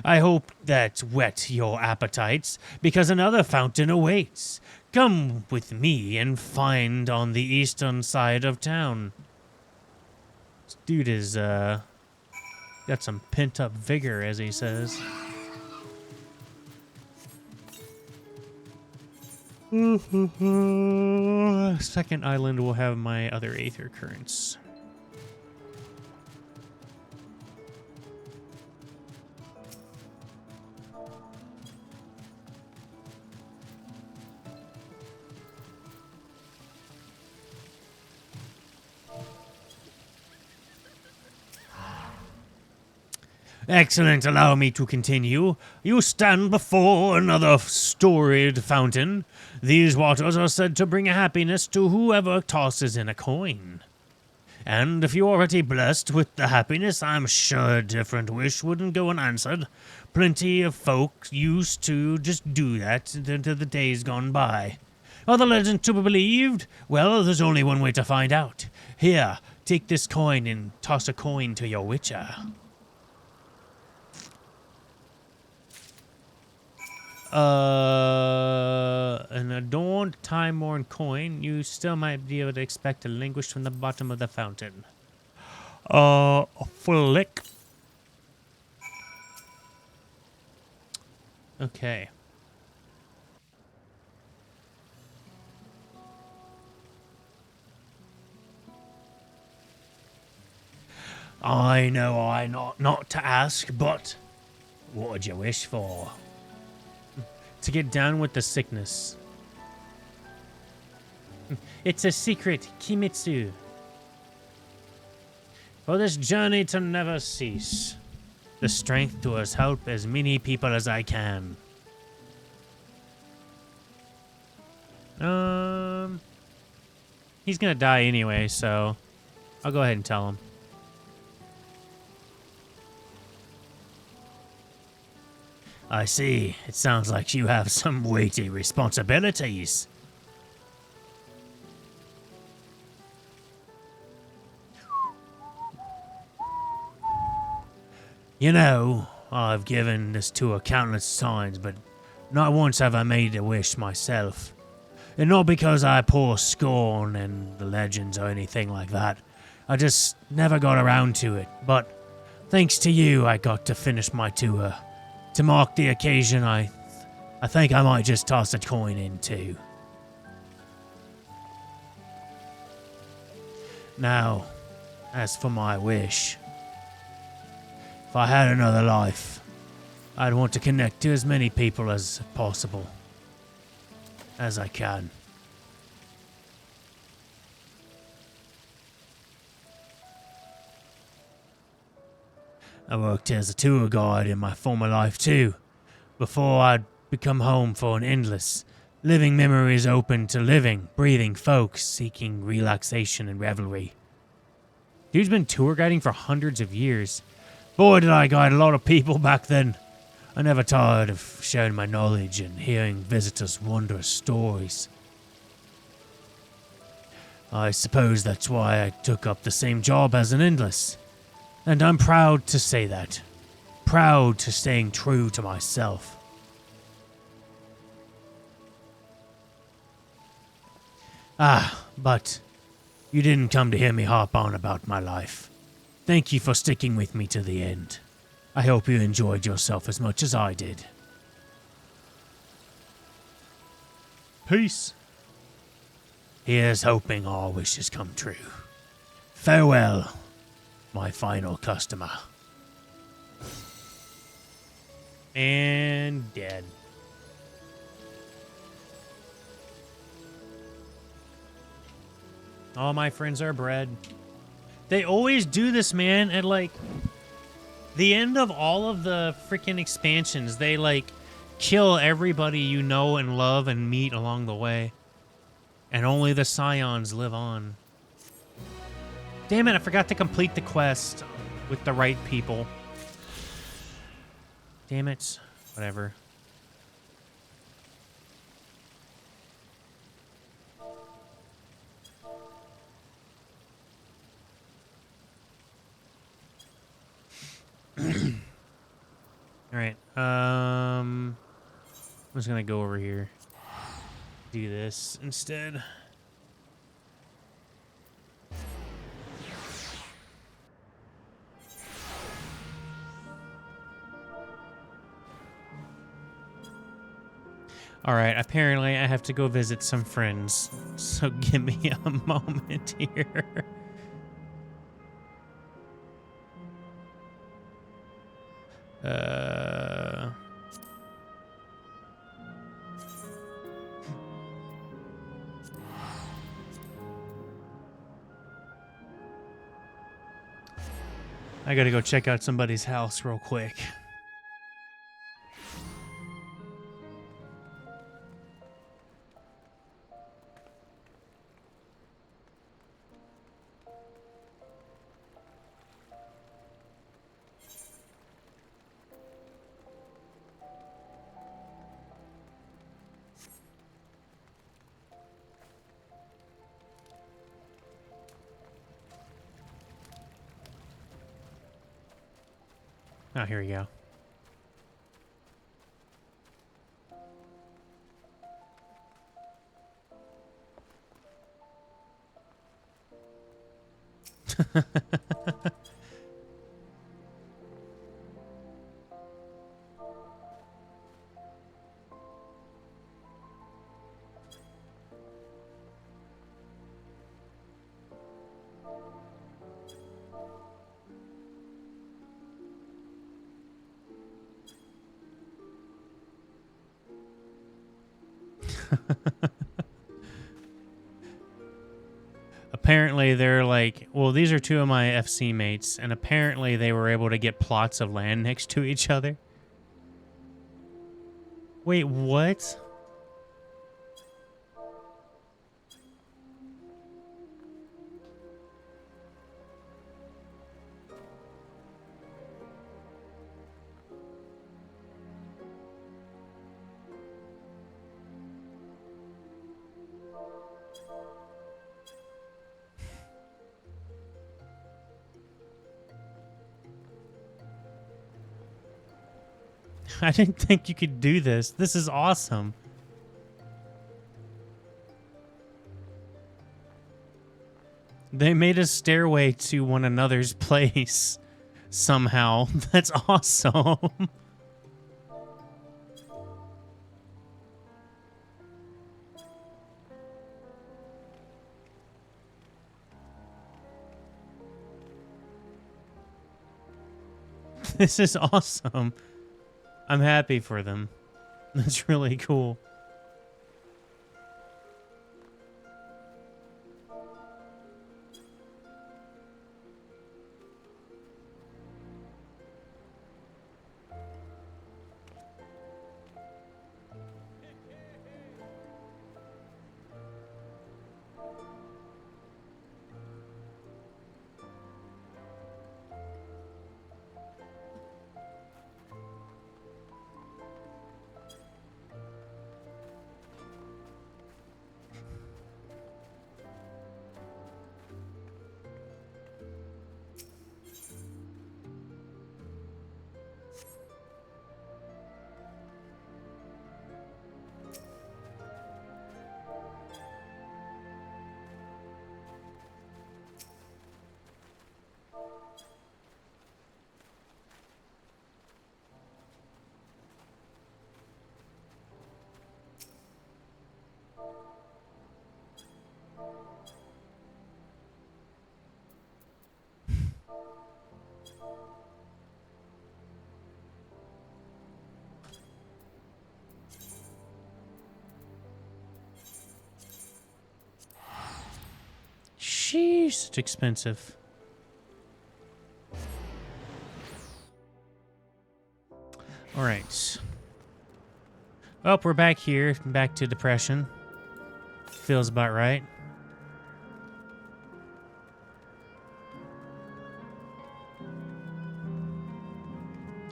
I hope that whet your appetites, because another fountain awaits. Come with me and find on the eastern side of town. This dude is, got some pent-up vigor, as he says. Second island will have my other Aether Currents. Excellent, allow me to continue. You stand before another storied fountain. These waters are said to bring happiness to whoever tosses in a coin. And if you're already blessed with the happiness, I'm sure a different wish wouldn't go unanswered. Plenty of folk used to just do that until the days gone by. Are the legends to be believed? Well, there's only one way to find out. Here, take this coin and toss a coin to your witcher. An adorned time-worn coin, you still might be able to expect to languish from the bottom of the fountain. Flick. Okay. I know I not to ask, but what would you wish for? To get down with the sickness. It's a secret, Kimitsu. For this journey to never cease. The strength to help as many people as I can. He's gonna die anyway, so I'll go ahead and tell him. I see. It sounds like you have some weighty responsibilities. You know, I've given this tour countless times, but not once have I made a wish myself. And not because I pour scorn and the legends or anything like that. I just never got around to it. But thanks to you, I got to finish my tour. To mark the occasion, I think I might just toss a coin in too. Now, as for my wish, if I had another life, I'd want to connect to as many people as possible, as I can. I worked as a tour guide in my former life too, before I'd become home for an endless, living memories open to living, breathing folks seeking relaxation and revelry. Dude's been tour guiding for hundreds of years. Boy, did I guide a lot of people back then. I never tired of sharing my knowledge and hearing visitors' wondrous stories. I suppose that's why I took up the same job as an endless. And I'm proud to say that. Proud to staying true to myself. Ah, but you didn't come to hear me harp on about my life. Thank you for sticking with me to the end. I hope you enjoyed yourself as much as I did. Peace. Here's hoping all wishes come true. Farewell, my final customer. And dead. All my friends are bred. They always do this, man, at like the end of all of the freaking expansions. They like kill everybody you know and love and meet along the way. And only the Scions live on. Damn it, I forgot to complete the quest with the right people. Damn it. Whatever. Alright, I'm just gonna go over here. Do this instead. Alright, apparently I have to go visit some friends. So give me a moment here. I gotta go check out somebody's house real quick. Oh, here we go. Apparently they're like, well, these are two of my FC mates, and apparently they were able to get plots of land next to each other. Wait, what? I didn't think you could do this. This is awesome. They made a stairway to one another's place somehow. That's awesome. This is awesome. I'm happy for them. That's really cool. Sheesh, it's expensive. All right. Oh, we're back here. Back to depression. Feels about right.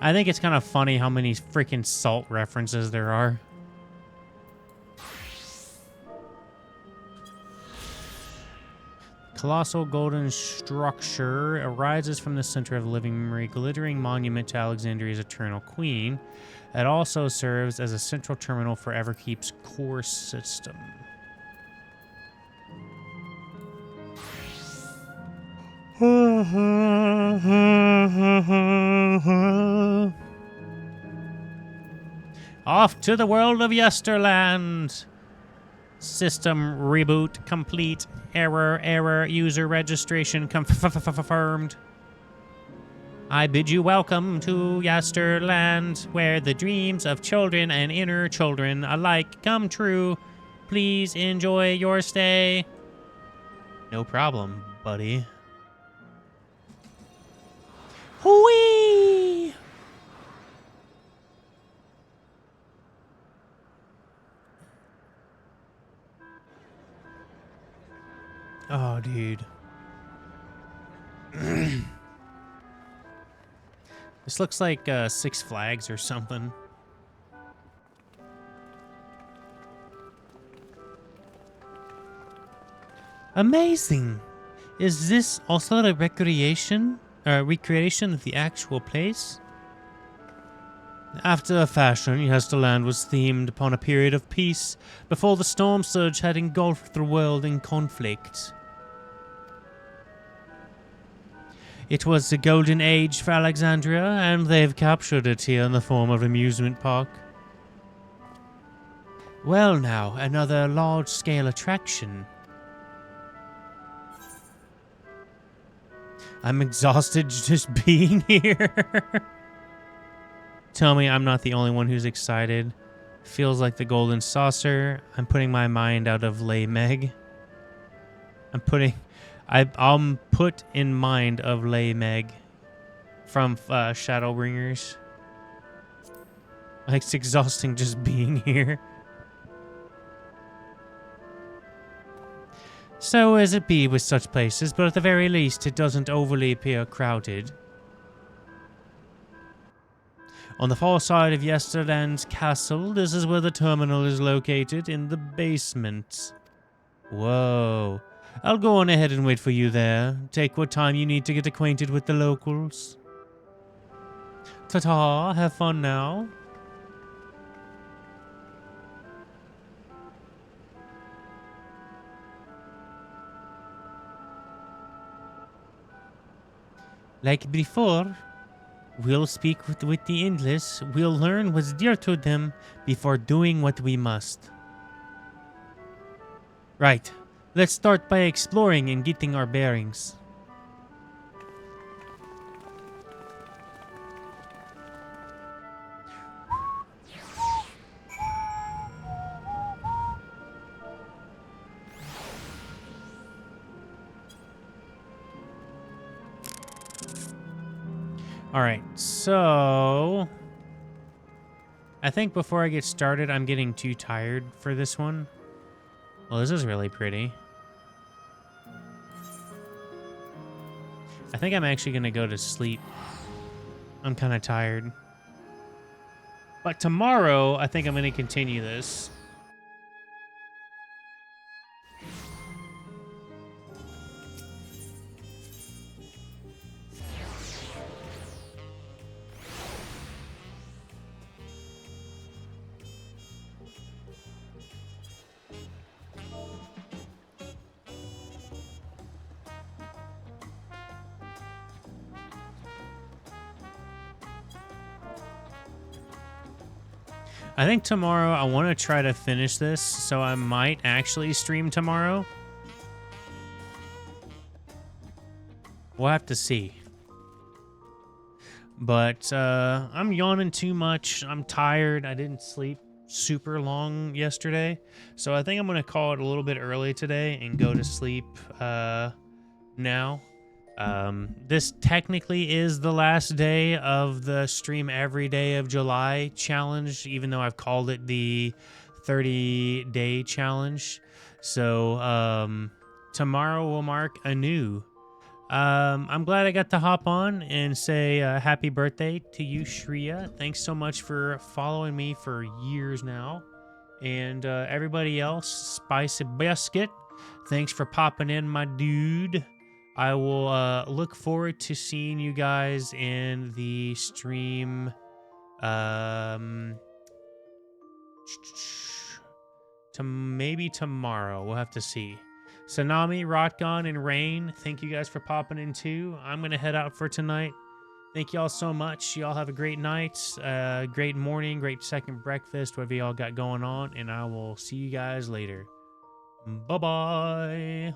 I think it's kind of funny how many freaking salt references there are. Colossal golden structure arises from the center of the living memory, glittering monument to Alexandria's eternal queen. It also serves as a central terminal for Everkeep's core system. Off to the world of Yesterland. System reboot complete. Error. User registration confirmed. I bid you welcome to Yesterland, where the dreams of children and inner children alike come true. Please enjoy your stay. No problem, buddy. Whee! Oh, dude. This looks like Six Flags or something. Amazing! Is this also a recreation of the actual place? After a fashion, Yesterland was themed upon a period of peace before the storm surge had engulfed the world in conflict. It was the golden age for Alexandria, and they've captured it here in the form of amusement park. Well now, another large-scale attraction. I'm exhausted just being here. Tell me I'm not the only one who's excited. Feels like the golden saucer. I'm putting my mind out of Lay Meg. I'm put in mind of Lay Meg from Shadowbringers. Like, it's exhausting just being here. So as it be with such places, but at the very least it doesn't overly appear crowded. On the far side of Yesterland's castle, this is where the terminal is located, in the basement. Whoa. I'll go on ahead and wait for you there. Take what time you need to get acquainted with the locals. Ta-ta, have fun now. Like before, we'll speak with the Endless. We'll learn what's dear to them before doing what we must. Right. Let's start by exploring and getting our bearings. Alright, so I think before I get started, I'm getting too tired for this one. Well, this is really pretty. I think I'm actually going to go to sleep. I'm kind of tired. But tomorrow, I think I'm going to continue this. I think tomorrow I want to try to finish this, so I might actually stream tomorrow. We'll have to see. But I'm yawning too much. I'm tired. I didn't sleep super long yesterday. So I think I'm going to call it a little bit early today and go to sleep now. This technically is the last day of the stream every day of July challenge, even though I've called it the 30-day challenge. So tomorrow will mark anew. I'm glad I got to hop on and say happy birthday to you, Shreya. Thanks so much for following me for years now. And everybody else, Spicy Biscuit, thanks for popping in, my dude. I will look forward to seeing you guys in the stream to maybe tomorrow. We'll have to see. Sanami, Rotgon, and Rain, thank you guys for popping in too. I'm going to head out for tonight. Thank y'all so much. Y'all have a great night, great morning, great second breakfast, whatever y'all got going on, and I will see you guys later. Bye-bye.